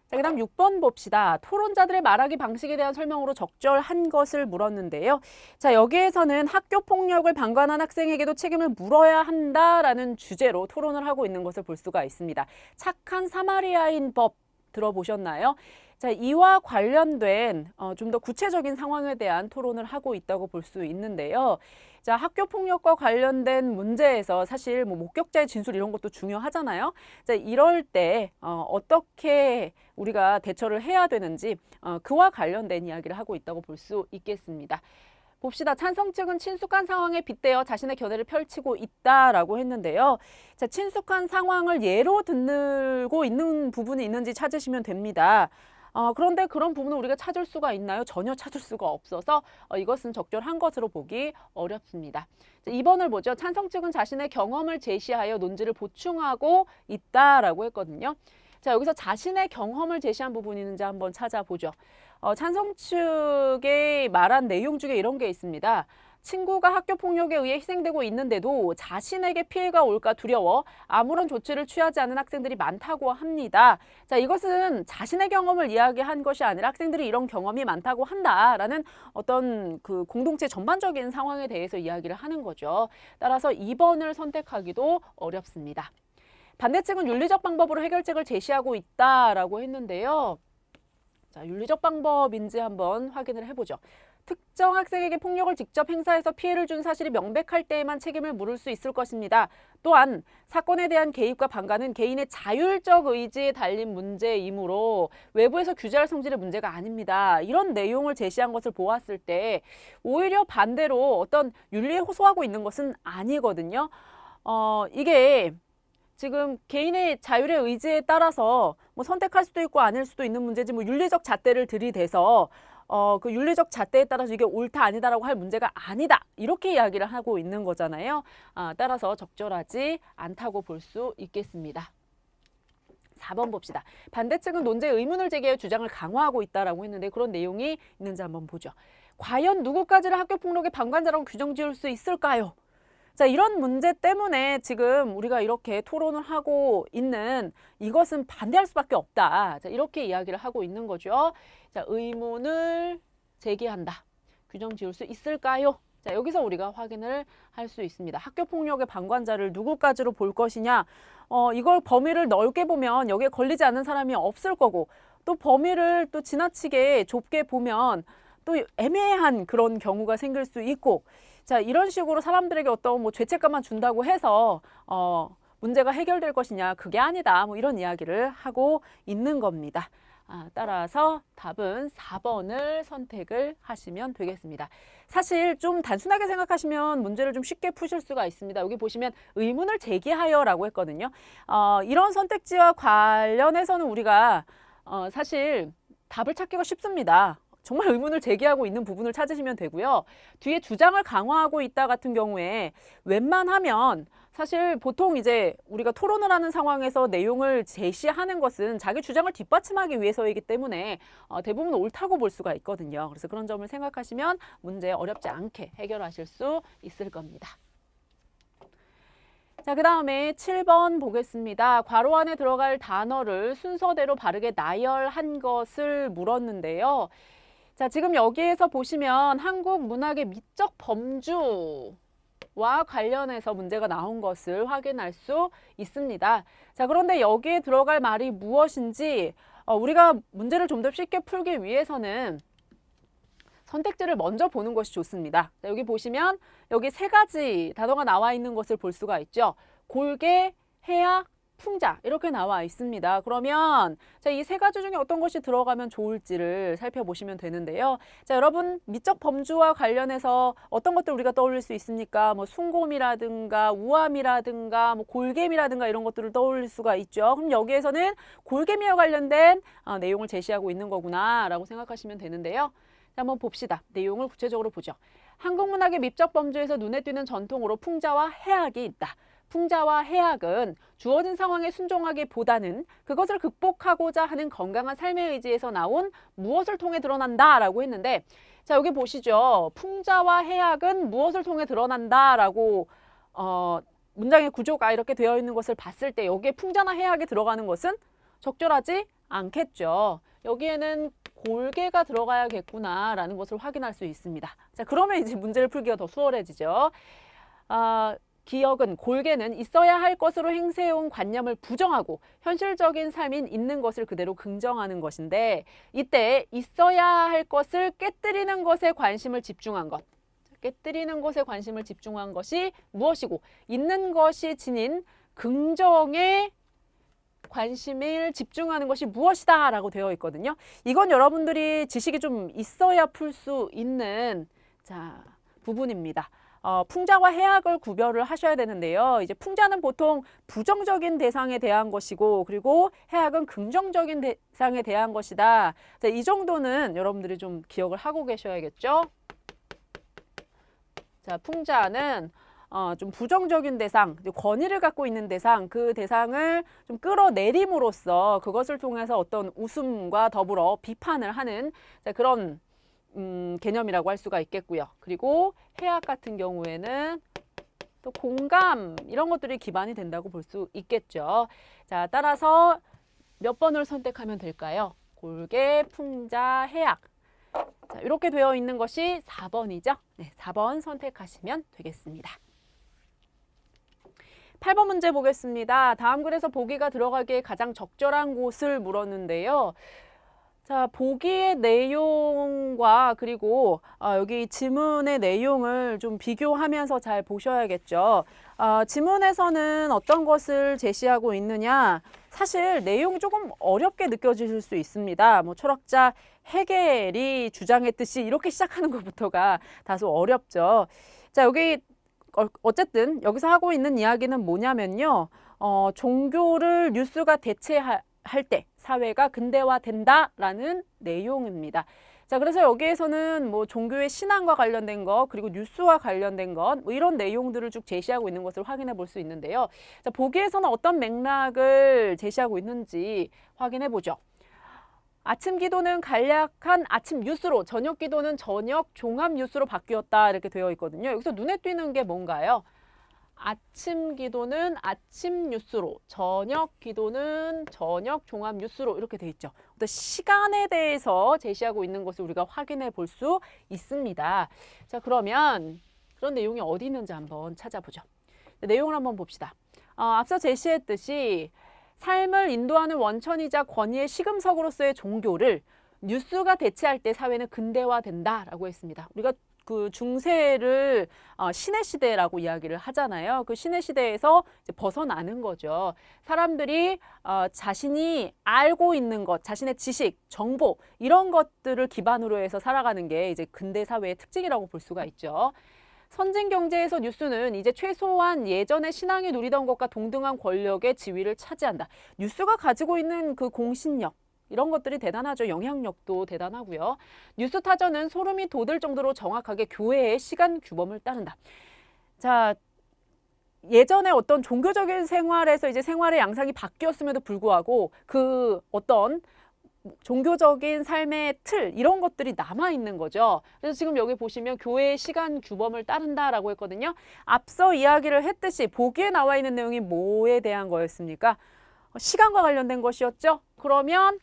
자, 그 다음 6번 봅시다. 토론자들의 말하기 방식에 대한 설명으로 적절한 것을 물었는데요. 자, 여기에서는 학교 폭력을 방관한 학생에게도 책임을 물어야 한다라는 주제로 토론을 하고 있는 것을 볼 수가 있습니다. 착한 사마리아인 법 들어보셨나요? 자, 이와 관련된 좀 더 구체적인 상황에 대한 토론을 하고 있다고 볼 수 있는데요. 자, 학교 폭력과 관련된 문제에서 사실 뭐 목격자의 진술 이런 것도 중요하잖아요. 자, 이럴 때 어떻게 우리가 대처를 해야 되는지 그와 관련된 이야기를 하고 있다고 볼 수 있겠습니다. 봅시다. 찬성 측은 친숙한 상황에 빗대어 자신의 견해를 펼치고 있다라고 했는데요. 자, 친숙한 상황을 예로 들고 있는 부분이 있는지 찾으시면 됩니다. 그런데 그런 부분을 우리가 찾을 수가 있나요? 전혀 찾을 수가 없어서 이것은 적절한 것으로 보기 어렵습니다. 자, 2번을 보죠. 찬성 측은 자신의 경험을 제시하여 논지를 보충하고 있다라고 했거든요. 자, 여기서 자신의 경험을 제시한 부분이 있는지 한번 찾아보죠. 찬성 측의 말한 내용 중에 이런 게 있습니다. 친구가 학교 폭력에 의해 희생되고 있는데도 자신에게 피해가 올까 두려워 아무런 조치를 취하지 않은 학생들이 많다고 합니다. 자, 이것은 자신의 경험을 이야기한 것이 아니라 학생들이 이런 경험이 많다고 한다라는 어떤 그 공동체 전반적인 상황에 대해서 이야기를 하는 거죠. 따라서 2번을 선택하기도 어렵습니다. 반대측은 윤리적 방법으로 해결책을 제시하고 있다라고 했는데요. 자, 윤리적 방법인지 한번 확인을 해보죠. 특정 학생에게 폭력을 직접 행사해서 피해를 준 사실이 명백할 때에만 책임을 물을 수 있을 것입니다. 또한 사건에 대한 개입과 방관은 개인의 자율적 의지에 달린 문제이므로 외부에서 규제할 성질의 문제가 아닙니다. 이런 내용을 제시한 것을 보았을 때 오히려 반대로 어떤 윤리에 호소하고 있는 것은 아니거든요. 이게 지금 개인의 자율의 의지에 따라서 뭐 선택할 수도 있고 아닐 수도 있는 문제지 뭐 윤리적 잣대를 들이대서 그 윤리적 잣대에 따라서 이게 옳다 아니다라고 할 문제가 아니다 이렇게 이야기를 하고 있는 거잖아요. 따라서 적절하지 않다고 볼 수 있겠습니다. 4번 봅시다. 반대측은 논제에 의문을 제기해 주장을 강화하고 있다라고 했는데 그런 내용이 있는지 한번 보죠. 과연 누구까지를 학교 폭력의 방관자라고 규정 지을 수 있을까요? 자, 이런 문제 때문에 지금 우리가 이렇게 토론을 하고 있는 이것은 반대할 수밖에 없다. 자, 이렇게 이야기를 하고 있는 거죠. 자, 의문을 제기한다. 규정 지을 수 있을까요? 자, 여기서 우리가 확인을 할 수 있습니다. 학교폭력의 방관자를 누구까지로 볼 것이냐? 이걸 범위를 넓게 보면 여기에 걸리지 않는 사람이 없을 거고, 또 범위를 또 지나치게 좁게 보면 또 애매한 그런 경우가 생길 수 있고, 자, 이런 식으로 사람들에게 어떤 뭐 죄책감만 준다고 해서 문제가 해결될 것이냐? 그게 아니다. 뭐 이런 이야기를 하고 있는 겁니다. 따라서 답은 4번을 선택을 하시면 되겠습니다. 사실 좀 단순하게 생각하시면 문제를 좀 쉽게 푸실 수가 있습니다. 여기 보시면 의문을 제기하여라고 했거든요. 이런 선택지와 관련해서는 우리가 사실 답을 찾기가 쉽습니다. 정말 의문을 제기하고 있는 부분을 찾으시면 되고요. 뒤에 주장을 강화하고 있다 같은 경우에 웬만하면 사실 보통 이제 우리가 토론을 하는 상황에서 내용을 제시하는 것은 자기 주장을 뒷받침하기 위해서이기 때문에 대부분 옳다고 볼 수가 있거든요. 그래서 그런 점을 생각하시면 문제 어렵지 않게 해결하실 수 있을 겁니다. 자, 그 다음에 7번 보겠습니다. 괄호 안에 들어갈 단어를 순서대로 바르게 나열한 것을 물었는데요. 자, 지금 여기에서 보시면 한국 문학의 미적 범주와 관련해서 문제가 나온 것을 확인할 수 있습니다. 자, 그런데 여기에 들어갈 말이 무엇인지 우리가 문제를 좀 더 쉽게 풀기 위해서는 선택지를 먼저 보는 것이 좋습니다. 자, 여기 보시면 여기 세 가지 단어가 나와 있는 것을 볼 수가 있죠. 골개, 해악, 풍자 이렇게 나와 있습니다. 그러면 이 세 가지 중에 어떤 것이 들어가면 좋을지를 살펴보시면 되는데요. 자, 여러분 미적 범주와 관련해서 어떤 것들 우리가 떠올릴 수 있습니까? 뭐 숭고미라든가 우암이라든가 뭐 골개미라든가 이런 것들을 떠올릴 수가 있죠. 그럼 여기에서는 골개미와 관련된 내용을 제시하고 있는 거구나라고 생각하시면 되는데요. 자, 한번 봅시다. 내용을 구체적으로 보죠. 한국 문학의 미적 범주에서 눈에 띄는 전통으로 풍자와 해악이 있다. 풍자와 해악은 주어진 상황에 순종하기보다는 그것을 극복하고자 하는 건강한 삶의 의지에서 나온 무엇을 통해 드러난다라고 했는데, 자, 여기 보시죠. 풍자와 해악은 무엇을 통해 드러난다라고 문장의 구조가 이렇게 되어 있는 것을 봤을 때 여기에 풍자나 해악이 들어가는 것은 적절하지 않겠죠. 여기에는 골개가 들어가야겠구나라는 것을 확인할 수 있습니다. 자, 그러면 이제 문제를 풀기가 더 수월해지죠. 기억은, 골개는 있어야 할 것으로 행세해온 관념을 부정하고 현실적인 삶인 있는 것을 그대로 긍정하는 것인데, 이때 있어야 할 것을 깨뜨리는 것에 관심을 집중한 것, 깨뜨리는 것에 관심을 집중한 것이 무엇이고 있는 것이 지닌 긍정에 관심을 집중하는 것이 무엇이다 라고 되어 있거든요. 이건 여러분들이 지식이 좀 있어야 풀 수 있는 부분입니다. 풍자와 해악을 구별을 하셔야 되는데요. 이제 풍자는 보통 부정적인 대상에 대한 것이고, 그리고 해악은 긍정적인 대상에 대한 것이다. 자, 이 정도는 여러분들이 좀 기억을 하고 계셔야겠죠. 자, 풍자는 좀 부정적인 대상, 권위를 갖고 있는 대상, 그 대상을 좀 끌어내림으로써 그것을 통해서 어떤 웃음과 더불어 비판을 하는 그런 개념이라고 할 수가 있겠고요. 그리고 해악 같은 경우에는 또 공감 이런 것들이 기반이 된다고 볼 수 있겠죠. 자, 따라서 몇 번을 선택하면 될까요? 골개, 풍자, 해악. 자, 이렇게 되어 있는 것이 4번이죠. 네, 4번 선택하시면 되겠습니다. 8번 문제 보겠습니다. 다음 글에서 보기가 들어가기에 가장 적절한 곳을 물었는데요. 자, 보기의 내용과 그리고 여기 지문의 내용을 좀 비교하면서 잘 보셔야겠죠. 지문에서는 어떤 것을 제시하고 있느냐, 사실 내용이 조금 어렵게 느껴지실 수 있습니다. 뭐 철학자 헤겔이 주장했듯이 이렇게 시작하는 것부터가 다소 어렵죠. 자, 여기 어쨌든 여기서 하고 있는 이야기는 뭐냐면요. 종교를 뉴스가 대체할 때 사회가 근대화된다라는 내용입니다. 자, 그래서 여기에서는 뭐 종교의 신앙과 관련된 것, 그리고 뉴스와 관련된 것, 뭐 이런 내용들을 쭉 제시하고 있는 것을 확인해 볼 수 있는데요. 자, 보기에서는 어떤 맥락을 제시하고 있는지 확인해 보죠. 아침 기도는 간략한 아침 뉴스로, 저녁 기도는 저녁 종합 뉴스로 바뀌었다 이렇게 되어 있거든요. 여기서 눈에 띄는 게 뭔가요? 아침 기도는 아침 뉴스로, 저녁 기도는 저녁 종합 뉴스로 이렇게 돼 있죠. 어떤 시간에 대해서 제시하고 있는 것을 우리가 확인해 볼 수 있습니다. 자, 그러면 그런 내용이 어디 있는지 한번 찾아보죠. 내용을 한번 봅시다. 앞서 제시했듯이 삶을 인도하는 원천이자 권위의 시금석으로서의 종교를 뉴스가 대체할 때 사회는 근대화된다라고 했습니다. 우리가 그 중세를 신의 시대라고 이야기를 하잖아요. 그 신의 시대에서 이제 벗어나는 거죠. 사람들이 자신이 알고 있는 것, 자신의 지식, 정보 이런 것들을 기반으로 해서 살아가는 게 이제 근대 사회의 특징이라고 볼 수가 있죠. 선진 경제에서 뉴스는 이제 최소한 예전에 신앙이 누리던 것과 동등한 권력의 지위를 차지한다. 뉴스가 가지고 있는 그 공신력 이런 것들이 대단하죠. 영향력도 대단하고요. 뉴스 타전은 소름이 돋을 정도로 정확하게 교회의 시간 규범을 따른다. 자, 예전에 어떤 종교적인 생활에서 이제 생활의 양상이 바뀌었음에도 불구하고 그 어떤 종교적인 삶의 틀 이런 것들이 남아 있는 거죠. 그래서 지금 여기 보시면 교회의 시간 규범을 따른다라고 했거든요. 앞서 이야기를 했듯이 보기에 나와 있는 내용이 뭐에 대한 거였습니까? 시간과 관련된 것이었죠. 그러면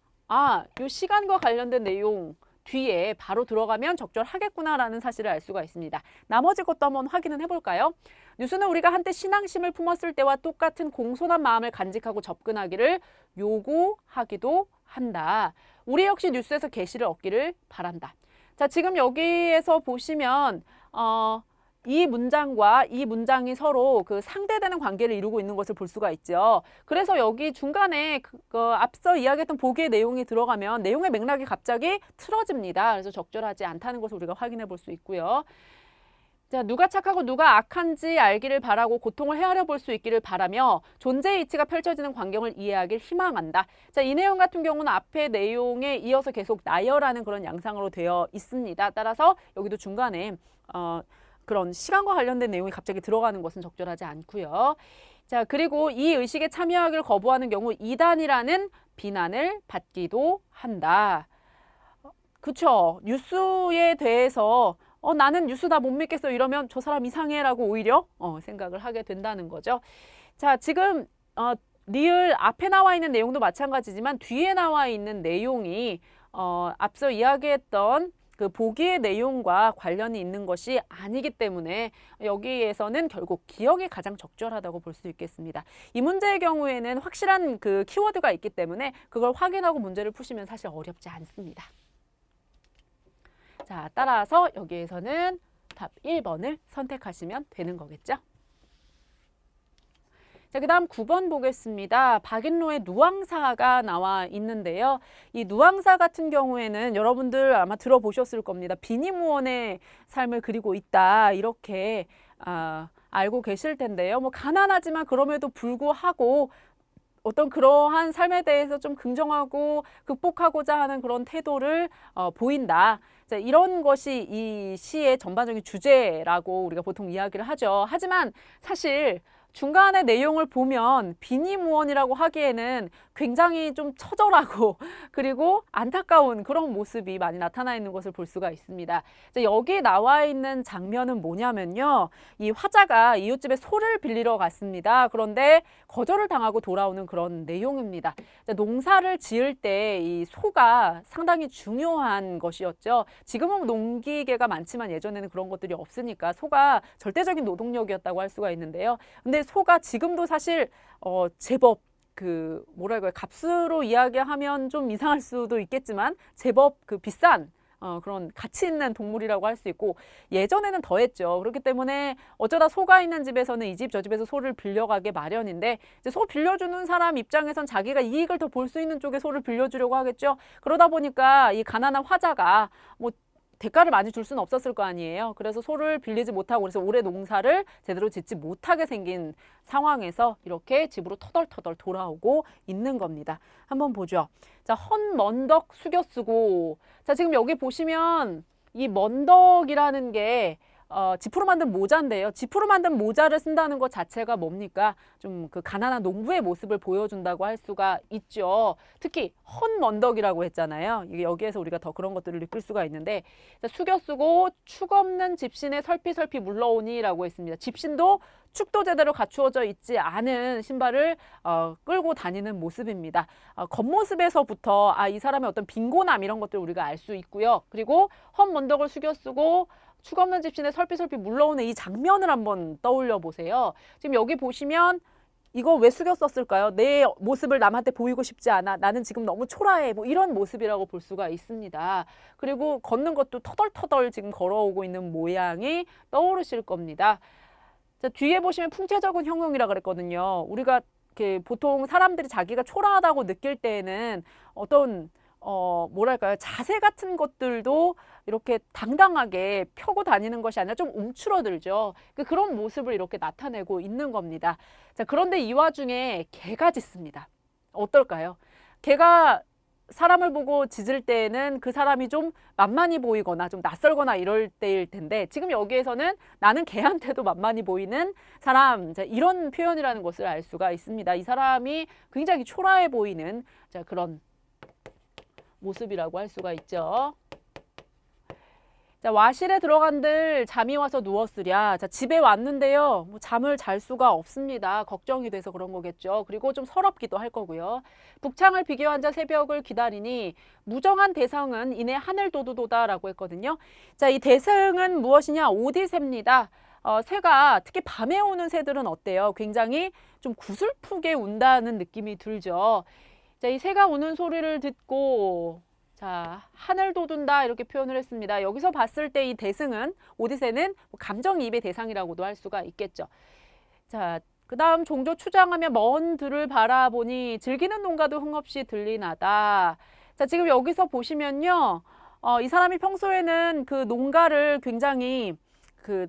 이 시간과 관련된 내용 뒤에 바로 들어가면 적절하겠구나라는 사실을 알 수가 있습니다. 나머지 것도 한번 확인을 해볼까요? 뉴스는 우리가 한때 신앙심을 품었을 때와 똑같은 공손한 마음을 간직하고 접근하기를 요구하기도 한다. 우리 역시 뉴스에서 계시를 얻기를 바란다. 자, 지금 여기에서 보시면 이 문장과 이 문장이 서로 그 상대되는 관계를 이루고 있는 것을 볼 수가 있죠. 그래서 여기 중간에 앞서 이야기했던 보기의 내용이 들어가면 내용의 맥락이 갑자기 틀어집니다. 그래서 적절하지 않다는 것을 우리가 확인해 볼 수 있고요. 자, 누가 착하고 누가 악한지 알기를 바라고 고통을 헤아려 볼 수 있기를 바라며 존재의 이치가 펼쳐지는 광경을 이해하길 희망한다. 자, 이 내용 같은 경우는 앞에 내용에 이어서 계속 나열하는 그런 양상으로 되어 있습니다. 따라서 여기도 중간에 그런 시간과 관련된 내용이 갑자기 들어가는 것은 적절하지 않고요. 자, 그리고 이 의식에 참여하기를 거부하는 경우 이단이라는 비난을 받기도 한다. 그쵸? 뉴스에 대해서 나는 뉴스 다 못 믿겠어 이러면 저 사람 이상해라고 오히려 생각을 하게 된다는 거죠. 자, 지금 리을 앞에 나와 있는 내용도 마찬가지지만 뒤에 나와 있는 내용이 앞서 이야기했던 그 보기의 내용과 관련이 있는 것이 아니기 때문에 여기에서는 결국 기억이 가장 적절하다고 볼 수 있겠습니다. 이 문제의 경우에는 확실한 그 키워드가 있기 때문에 그걸 확인하고 문제를 푸시면 사실 어렵지 않습니다. 자, 따라서 여기에서는 답 1번을 선택하시면 되는 거겠죠. 자, 그 다음 9번 보겠습니다. 박인로의 누앙사가 나와 있는데요. 이 누앙사 같은 경우에는 여러분들 아마 들어보셨을 겁니다. 비니무원의 삶을 그리고 있다 이렇게 알고 계실 텐데요. 뭐 가난하지만 그럼에도 불구하고 어떤 그러한 삶에 대해서 좀 긍정하고 극복하고자 하는 그런 태도를 보인다. 자, 이런 것이 이 시의 전반적인 주제라고 우리가 보통 이야기를 하죠. 하지만 사실 중간의 내용을 보면 비니무원이라고 하기에는 굉장히 좀 처절하고 그리고 안타까운 그런 모습이 많이 나타나 있는 것을 볼 수가 있습니다. 여기 나와 있는 장면은 뭐냐면요. 이 화자가 이웃집에 소를 빌리러 갔습니다. 그런데 거절을 당하고 돌아오는 그런 내용입니다. 농사를 지을 때 이 소가 상당히 중요한 것이었죠. 지금은 농기계가 많지만 예전에는 그런 것들이 없으니까 소가 절대적인 노동력이었다고 할 수가 있는데요. 근데 소가 지금도 사실 제법 그 뭐랄까요, 값으로 이야기하면 좀 이상할 수도 있겠지만 제법 그 비싼 그런 가치 있는 동물이라고 할 수 있고 예전에는 더했죠. 그렇기 때문에 어쩌다 소가 있는 집에서는 이 집 저 집에서 소를 빌려가게 마련인데 이제 소 빌려주는 사람 입장에선 자기가 이익을 더 볼 수 있는 쪽에 소를 빌려주려고 하겠죠. 그러다 보니까 이 가난한 화자가 뭐 대가를 많이 줄 수는 없었을 거 아니에요. 그래서 소를 빌리지 못하고 그래서 올해 농사를 제대로 짓지 못하게 생긴 상황에서 이렇게 집으로 터덜터덜 돌아오고 있는 겁니다. 한번 보죠. 자, 헌먼덕 숙여 쓰고. 자, 지금 여기 보시면 이 먼덕이라는 게 지프로 만든 모자인데요. 지프로 만든 모자를 쓴다는 것 자체가 뭡니까? 좀 그 가난한 농부의 모습을 보여준다고 할 수가 있죠. 특히 헛먼덕이라고 했잖아요. 이게 여기에서 우리가 더 그런 것들을 느낄 수가 있는데, 자, 숙여 쓰고 축 없는 집신에 설피설피 물러오니라고 했습니다. 집신도 축도 제대로 갖추어져 있지 않은 신발을 끌고 다니는 모습입니다. 겉모습에서부터 이 사람의 어떤 빈곤함 이런 것들을 우리가 알 수 있고요. 그리고 헛먼덕을 숙여 쓰고 축 없는 집신에 설피설피 물러오는 이 장면을 한번 떠올려 보세요. 지금 여기 보시면 이거 왜 숙였었을까요? 내 모습을 남한테 보이고 싶지 않아. 나는 지금 너무 초라해. 뭐 이런 모습이라고 볼 수가 있습니다. 그리고 걷는 것도 터덜터덜 지금 걸어오고 있는 모양이 떠오르실 겁니다. 자, 뒤에 보시면 풍채적인 형용이라 그랬거든요. 우리가 이렇게 보통 사람들이 자기가 초라하다고 느낄 때에는 어떤 뭐랄까요? 자세 같은 것들도 이렇게 당당하게 펴고 다니는 것이 아니라 좀 움츠러들죠. 그런 모습을 이렇게 나타내고 있는 겁니다. 자, 그런데 이 와중에 개가 짖습니다. 어떨까요? 개가 사람을 보고 짖을 때에는 그 사람이 좀 만만히 보이거나 좀 낯설거나 이럴 때일 텐데, 지금 여기에서는 나는 개한테도 만만히 보이는 사람, 자, 이런 표현이라는 것을 알 수가 있습니다. 이 사람이 굉장히 초라해 보이는, 자, 그런 모습이라고 할 수가 있죠. 자, 와실에 들어간들 잠이 와서 누웠으랴. 자, 집에 왔는데요. 뭐 잠을 잘 수가 없습니다. 걱정이 돼서 그런 거겠죠. 그리고 좀 서럽기도 할 거고요. 북창을 비교한 자 새벽을 기다리니 무정한 대성은 이내 하늘 도두도다라고 했거든요. 자, 이 대성은 무엇이냐? 오디새입니다. 새가 특히 밤에 오는 새들은 어때요? 굉장히 좀 구슬프게 운다는 느낌이 들죠. 자, 이 새가 우는 소리를 듣고 자, 하늘 돋운다 이렇게 표현을 했습니다. 여기서 봤을 때 이 대승은 오디세는 감정이입의 대상이라고도 할 수가 있겠죠. 자, 그 다음 종조 추장하며 먼 들을 바라보니 즐기는 농가도 흥없이 들리나다. 자, 지금 여기서 보시면요. 이 사람이 평소에는 그 농가를 굉장히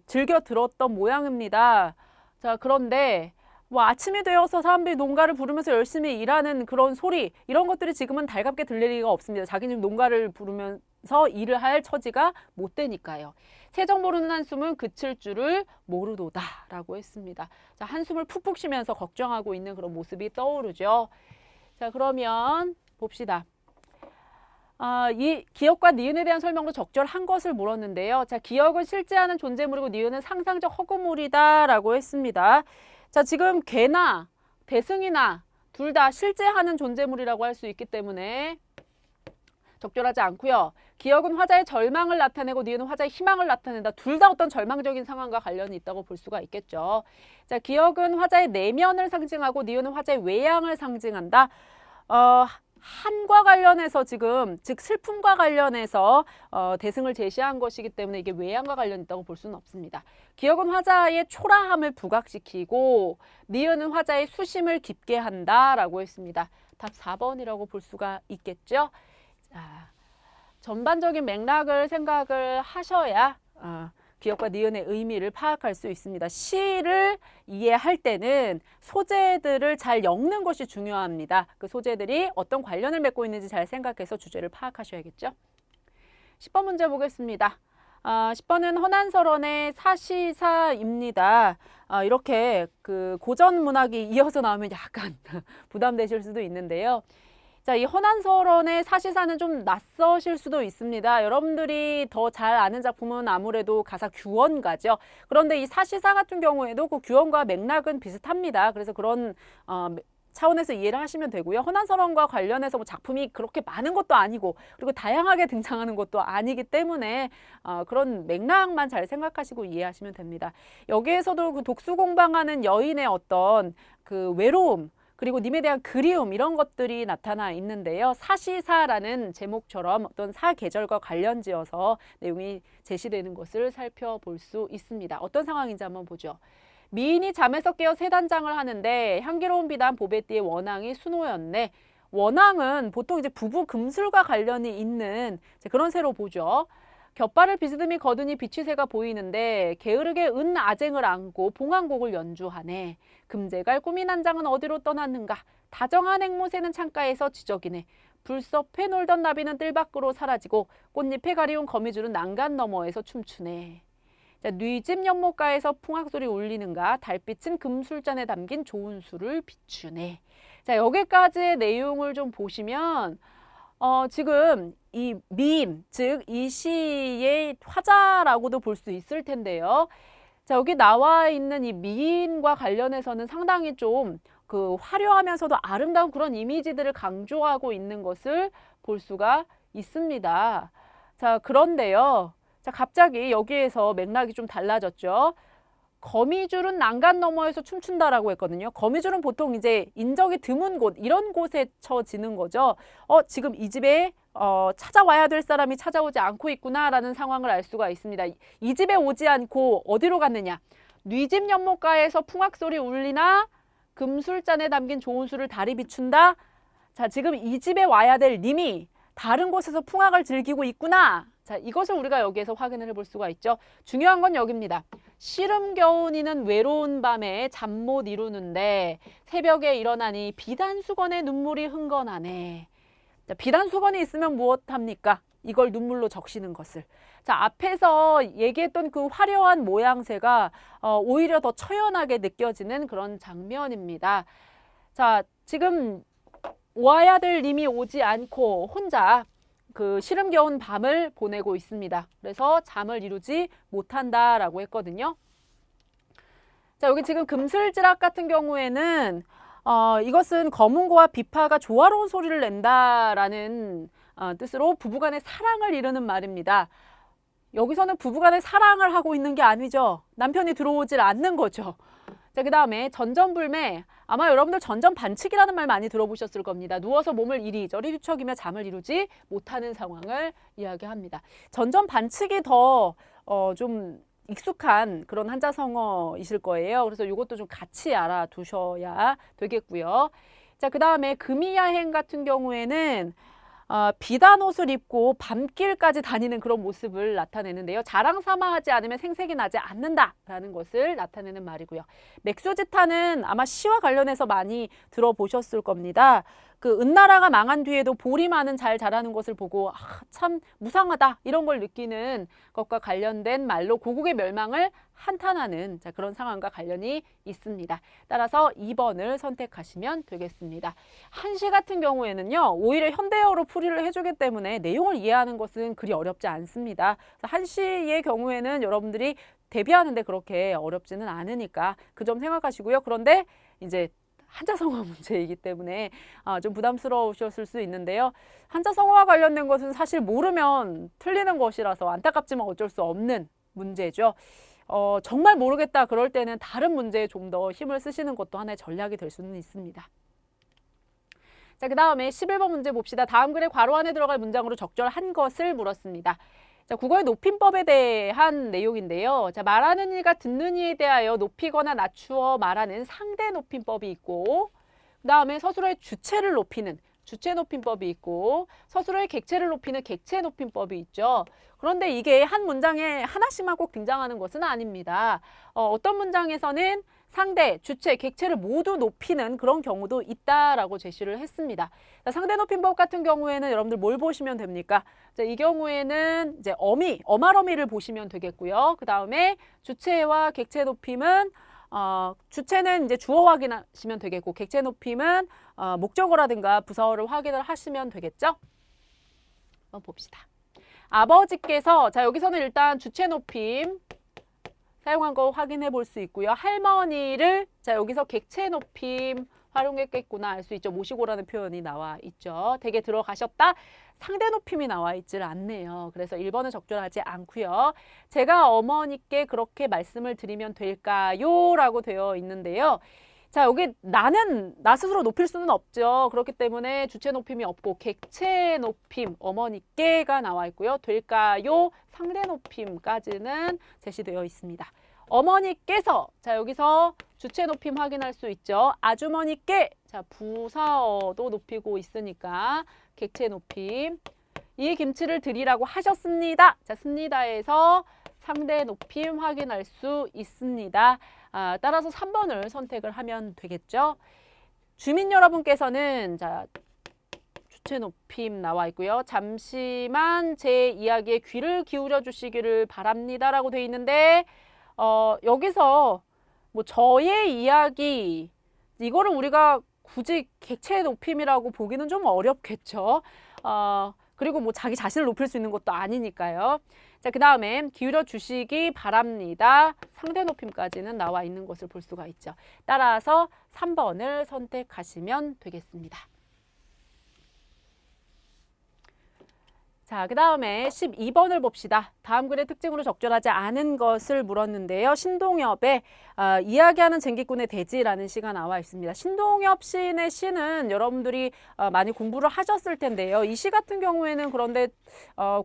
즐겨 들었던 모양입니다. 자, 그런데 뭐 아침이 되어서 사람들이 농가를 부르면서 열심히 일하는 그런 소리, 이런 것들이 지금은 달갑게 들릴 리가 없습니다. 자기는 농가를 부르면서 일을 할 처지가 못 되니까요. 세정 모르는 한숨은 그칠 줄을 모르도다라고 했습니다. 자, 한숨을 푹푹 쉬면서 걱정하고 있는 그런 모습이 떠오르죠. 자, 그러면 봅시다. 이 기억과 니은에 대한 설명도 적절한 것을 물었는데요. 자, 기억은 실제하는 존재물이고 니은은 상상적 허구물이다라고 했습니다. 자, 지금 개나 대승이나 둘 다 실제하는 존재물이라고 할 수 있기 때문에 적절하지 않고요. 기억은 화자의 절망을 나타내고 니은은 화자의 희망을 나타낸다. 둘 다 어떤 절망적인 상황과 관련이 있다고 볼 수가 있겠죠. 자, 기억은 화자의 내면을 상징하고 니은은 화자의 외양을 상징한다. 한과 관련해서 지금 즉 슬픔과 관련해서 대승을 제시한 것이기 때문에 이게 외양과 관련이 있다고 볼 수는 없습니다. 기억은 화자의 초라함을 부각시키고 니은은 화자의 수심을 깊게 한다라고 했습니다. 답 4번이라고 볼 수가 있겠죠. 자, 전반적인 맥락을 생각을 하셔야 기억과 니은의 의미를 파악할 수 있습니다. 시를 이해할 때는 소재들을 잘 엮는 것이 중요합니다. 그 소재들이 어떤 관련을 맺고 있는지 잘 생각해서 주제를 파악하셔야겠죠. 10번 문제 보겠습니다. 10번은 허난설원의 사시사입니다. 이렇게 그 고전 문학이 이어서 나오면 약간 부담되실 수도 있는데요. 자, 이 허난설원의 사시사는 좀 낯서실 수도 있습니다. 여러분들이 더 잘 아는 작품은 아무래도 가사 규원가죠. 그런데 이 사시사 같은 경우에도 그 규원과 맥락은 비슷합니다. 그래서 그런 차원에서 이해를 하시면 되고요. 허난설원과 관련해서 뭐 작품이 그렇게 많은 것도 아니고 그리고 다양하게 등장하는 것도 아니기 때문에 그런 맥락만 잘 생각하시고 이해하시면 됩니다. 여기에서도 그 독수공방하는 여인의 어떤 그 외로움, 그리고 님에 대한 그리움, 이런 것들이 나타나 있는데요. 사시사라는 제목처럼 어떤 사계절과 관련지어서 내용이 제시되는 것을 살펴볼 수 있습니다. 어떤 상황인지 한번 보죠. 미인이 잠에서 깨어 세단장을 하는데 향기로운 비단 보배띠의 원앙이 순호였네. 원앙은 보통 이제 부부 금술과 관련이 있는 그런 새로 보죠. 곁발을 비스듬히 거두니 비취새가 보이는데 게으르게 은 아쟁을 안고 봉황곡을 연주하네. 금제갈 꾸민 한 장은 어디로 떠났는가. 다정한 앵무새는 창가에서 지저귀네. 불섭해 놀던 나비는 뜰 밖으로 사라지고 꽃잎에 가리운 거미줄은 난간 너머에서 춤추네. 자, 뉘집 연못가에서 풍악소리 울리는가 달빛은 금술잔에 담긴 좋은 술을 비추네. 자, 여기까지의 내용을 좀 보시면 지금 이 미임, 즉 이 시의 화자라고도 볼 수 있을 텐데요. 자, 여기 나와 있는 이 미인과 관련해서는 상당히 좀 그 화려하면서도 아름다운 그런 이미지들을 강조하고 있는 것을 볼 수가 있습니다. 자, 그런데요. 자, 갑자기 여기에서 맥락이 좀 달라졌죠. 거미줄은 난간 너머에서 춤춘다라고 했거든요. 거미줄은 보통 이제 인적이 드문 곳, 이런 곳에 쳐지는 거죠. 지금 이 집에 찾아와야 될 사람이 찾아오지 않고 있구나라는 상황을 알 수가 있습니다. 이 집에 오지 않고 어디로 갔느냐? 뉘집 연못가에서 풍악소리 울리나 금술잔에 담긴 좋은 술을 달이 비춘다. 자, 지금 이 집에 와야 될 님이 다른 곳에서 풍악을 즐기고 있구나. 자, 이것을 우리가 여기에서 확인을 해볼 수가 있죠. 중요한 건 여기입니다. 시름겨운이는 외로운 밤에 잠 못 이루는데 새벽에 일어나니 비단수건에 눈물이 흥건하네. 자, 비단수건이 있으면 무엇합니까? 이걸 눈물로 적시는 것을. 자, 앞에서 얘기했던 그 화려한 모양새가 오히려 더 처연하게 느껴지는 그런 장면입니다. 자, 지금 와야 될 님이 오지 않고 혼자 그 시름겨운 밤을 보내고 있습니다. 그래서 잠을 이루지 못한다라고 했거든요. 자, 여기 지금 금슬지락 같은 경우에는 이것은 검은고와 비파가 조화로운 소리를 낸다라는 뜻으로 부부간의 사랑을 이루는 말입니다. 여기서는 부부간의 사랑을 하고 있는 게 아니죠. 남편이 들어오질 않는 거죠. 자, 그 다음에 전전불매. 아마 여러분들 전전반측이라는 말 많이 들어보셨을 겁니다. 누워서 몸을 이리저리 뒤척이며 잠을 이루지 못하는 상황을 이야기합니다. 전전반측이 더 좀 익숙한 그런 한자성어이실 거예요. 그래서 이것도 좀 같이 알아두셔야 되겠고요. 자, 그 다음에 금이야행 같은 경우에는 비단 옷을 입고 밤길까지 다니는 그런 모습을 나타내는데요. 자랑삼아하지 않으면 생색이 나지 않는다라는 것을 나타내는 말이고요. 맥수지타는 아마 시와 관련해서 많이 들어보셨을 겁니다. 그 은나라가 망한 뒤에도 보리만은 잘 자라는 것을 보고 참 무상하다 이런 걸 느끼는 것과 관련된 말로 고국의 멸망을 한탄하는 그런 상황과 관련이 있습니다. 따라서 2번을 선택하시면 되겠습니다. 한시 같은 경우에는요, 오히려 현대어로 풀이를 해주기 때문에 내용을 이해하는 것은 그리 어렵지 않습니다. 한시의 경우에는 여러분들이 대비하는데 그렇게 어렵지는 않으니까 그 점 생각하시고요. 그런데 이제 한자성어 문제이기 때문에 좀 부담스러우셨을 수 있는데요. 한자성어와 관련된 것은 사실 모르면 틀리는 것이라서 안타깝지만 어쩔 수 없는 문제죠. 정말 모르겠다 그럴 때는 다른 문제에 좀 더 힘을 쓰시는 것도 하나의 전략이 될 수는 있습니다. 자, 그 다음에 11번 문제 봅시다. 다음 글의 괄호 안에 들어갈 문장으로 적절한 것을 물었습니다. 자, 국어의 높임법에 대한 내용인데요. 자, 말하는 이가 듣는 이에 대하여 높이거나 낮추어 말하는 상대 높임법이 있고, 그 다음에 서술어의 주체를 높이는 주체 높임법이 있고, 서술어의 객체를 높이는 객체 높임법이 있죠. 그런데 이게 한 문장에 하나씩만 꼭 등장하는 것은 아닙니다. 어떤 문장에서는 상대, 주체, 객체를 모두 높이는 그런 경우도 있다라고 제시를 했습니다. 자, 상대 높임법 같은 경우에는 여러분들 뭘 보시면 됩니까? 자, 이 경우에는 이제 어말 어미를 보시면 되겠고요. 그 다음에 주체와 객체 높임은 주체는 이제 주어 확인하시면 되겠고, 객체 높임은 목적어라든가 부사어를 확인을 하시면 되겠죠? 한번 봅시다. 아버지께서, 자, 여기서는 일단 주체 높임 사용한 거 확인해 볼 수 있고요. 할머니를, 자, 여기서 객체 높임 활용했겠구나 알 수 있죠. 모시고라는 표현이 나와 있죠. 댁에 들어가셨다. 상대 높임이 나와 있질 않네요. 그래서 1번은 적절하지 않고요. 제가 어머니께 그렇게 말씀을 드리면 될까요? 라고 되어 있는데요. 자, 여기 나는 나 스스로 높일 수는 없죠. 그렇기 때문에 주체 높임이 없고 객체 높임 어머니께가 나와 있고요. 될까요? 상대 높임까지는 제시되어 있습니다. 어머니께서, 자, 여기서 주체 높임 확인할 수 있죠. 아주머니께, 자, 부사어도 높이고 있으니까 객체 높임. 이 김치를 드리라고 하셨습니다. 자, 습니다에서 상대 높임 확인할 수 있습니다. 따라서 3번을 선택을 하면 되겠죠. 주민 여러분께서는, 자, 수채 높임 나와 있고요. 잠시만 제 이야기에 귀를 기울여 주시기를 바랍니다라고 돼 있는데 여기서 뭐 저의 이야기 이거를 우리가 굳이 객체 높임이라고 보기는 좀 어렵겠죠. 그리고 뭐 자기 자신을 높일 수 있는 것도 아니니까요. 자, 그 다음에 기울여 주시기 바랍니다. 상대 높임까지는 나와 있는 것을 볼 수가 있죠. 따라서 3번을 선택하시면 되겠습니다. 자, 그 다음에 12번을 봅시다. 다음 글의 특징으로 적절하지 않은 것을 물었는데요. 신동엽의 이야기하는 쟁기꾼의 대지라는 시가 나와 있습니다. 신동엽 시인의 시는 여러분들이 많이 공부를 하셨을 텐데요. 이 시 같은 경우에는 그런데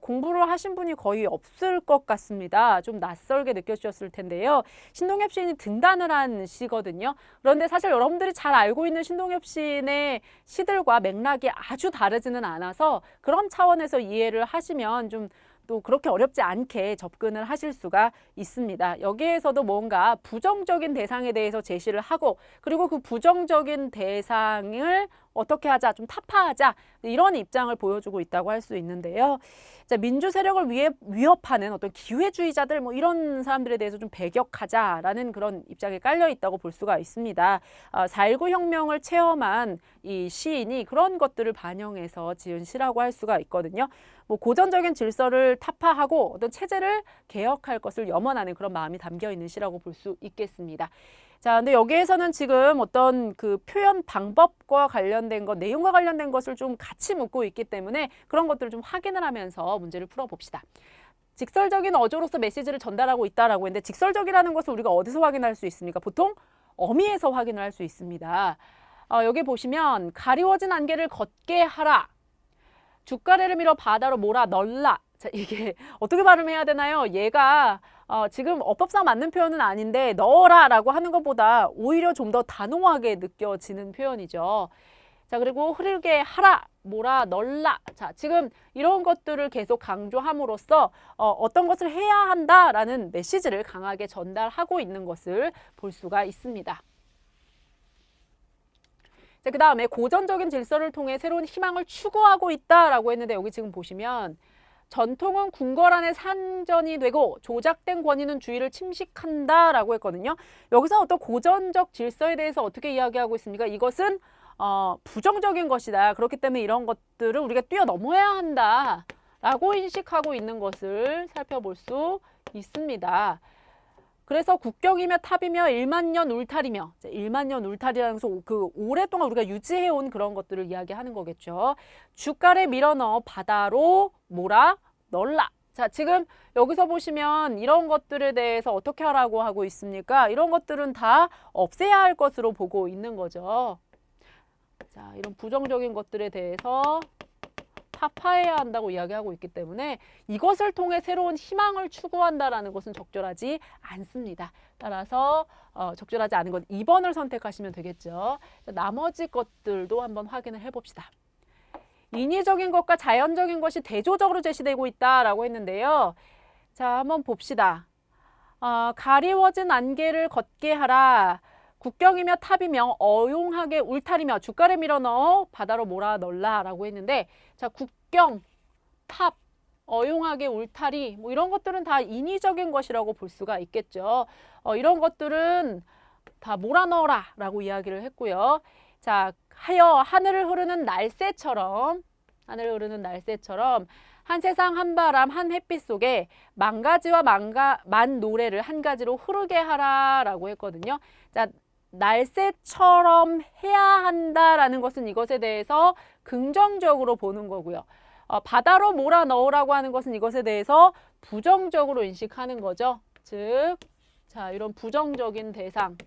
공부를 하신 분이 거의 없을 것 같습니다. 좀 낯설게 느껴지셨을 텐데요. 신동엽 시인이 등단을 한 시거든요. 그런데 사실 여러분들이 잘 알고 있는 신동엽 시인의 시들과 맥락이 아주 다르지는 않아서 그런 차원에서 이해를 하시면 좀 또 그렇게 어렵지 않게 접근을 하실 수가 있습니다. 여기에서도 뭔가 부정적인 대상에 대해서 제시를 하고 그리고 그 부정적인 대상을 어떻게 하자, 좀 타파하자 이런 입장을 보여주고 있다고 할 수 있는데요. 자, 민주 세력을 위협하는 어떤 기회주의자들 뭐 이런 사람들에 대해서 좀 배격하자라는 그런 입장에 깔려 있다고 볼 수가 있습니다. 4.19 혁명을 체험한 이 시인이 그런 것들을 반영해서 지은 시라고 할 수가 있거든요. 뭐 고전적인 질서를 타파하고 어떤 체제를 개혁할 것을 염원하는 그런 마음이 담겨 있는 시라고 볼 수 있겠습니다. 자, 근데 여기에서는 지금 어떤 그 표현 방법과 관련된 것, 내용과 관련된 것을 좀 같이 묻고 있기 때문에 그런 것들을 좀 확인을 하면서 문제를 풀어봅시다. 직설적인 어조로서 메시지를 전달하고 있다라고 했는데 직설적이라는 것을 우리가 어디서 확인할 수 있습니까? 보통 어미에서 확인을 할 수 있습니다. 여기 보시면 가리워진 안개를 걷게 하라. 춧가래를 밀어 바다로 몰아 넣라. 자, 이게 어떻게 발음해야 되나요? 얘가 지금 어법상 맞는 표현은 아닌데 넣어라 라고 하는 것보다 오히려 좀 더 단호하게 느껴지는 표현이죠. 자, 그리고 흐르게 하라, 몰아 넣라. 자, 지금 이런 것들을 계속 강조함으로써 어떤 것을 해야 한다라는 메시지를 강하게 전달하고 있는 것을 볼 수가 있습니다. 자, 그 다음에 고전적인 질서를 통해 새로운 희망을 추구하고 있다라고 했는데 여기 지금 보시면 전통은 궁궐안에 산전이 되고 조작된 권위는 주의를 침식한다라고 했거든요. 여기서 어떤 고전적 질서에 대해서 어떻게 이야기하고 있습니까? 이것은 부정적인 것이다. 그렇기 때문에 이런 것들을 우리가 뛰어넘어야 한다라고 인식하고 있는 것을 살펴볼 수 있습니다. 그래서 국경이며 탑이며 1만년 울타리며 1만년 울타리라는 것은 그 오랫동안 우리가 유지해온 그런 것들을 이야기하는 거겠죠. 춧가래 밀어 넣어 바다로 몰아 넣라. 자, 지금 여기서 보시면 이런 것들에 대해서 어떻게 하라고 하고 있습니까? 이런 것들은 다 없애야 할 것으로 보고 있는 거죠. 자, 이런 부정적인 것들에 대해서 타파해야 한다고 이야기하고 있기 때문에 이것을 통해 새로운 희망을 추구한다라는 것은 적절하지 않습니다. 따라서 적절하지 않은 건 2번을 선택하시면 되겠죠. 나머지 것들도 한번 확인을 해봅시다. 인위적인 것과 자연적인 것이 대조적으로 제시되고 있다라고 했는데요. 자, 한번 봅시다. 가리워진 안개를 걷게 하라. 국경이며 탑이며 어용하게 울타리며 춧가래 밀어 넣어 바다로 몰아 넣으라 라고 했는데 자, 국경, 탑, 어용하게 울타리 뭐 이런 것들은 다 인위적인 것이라고 볼 수가 있겠죠. 이런 것들은 다 몰아 넣어라 라고 이야기를 했고요. 자, 하여 하늘을 흐르는 날새처럼 한 세상 한 바람 한 햇빛 속에 만 가지와 만 노래를 한 가지로 흐르게 하라 라고 했거든요. 자, 날새처럼 해야 한다라는 것은 이것에 대해서 긍정적으로 보는 거고요. 바다로 몰아 넣으라고 하는 것은 이것에 대해서 부정적으로 인식하는 거죠. 즉, 자, 이런 부정적인 대상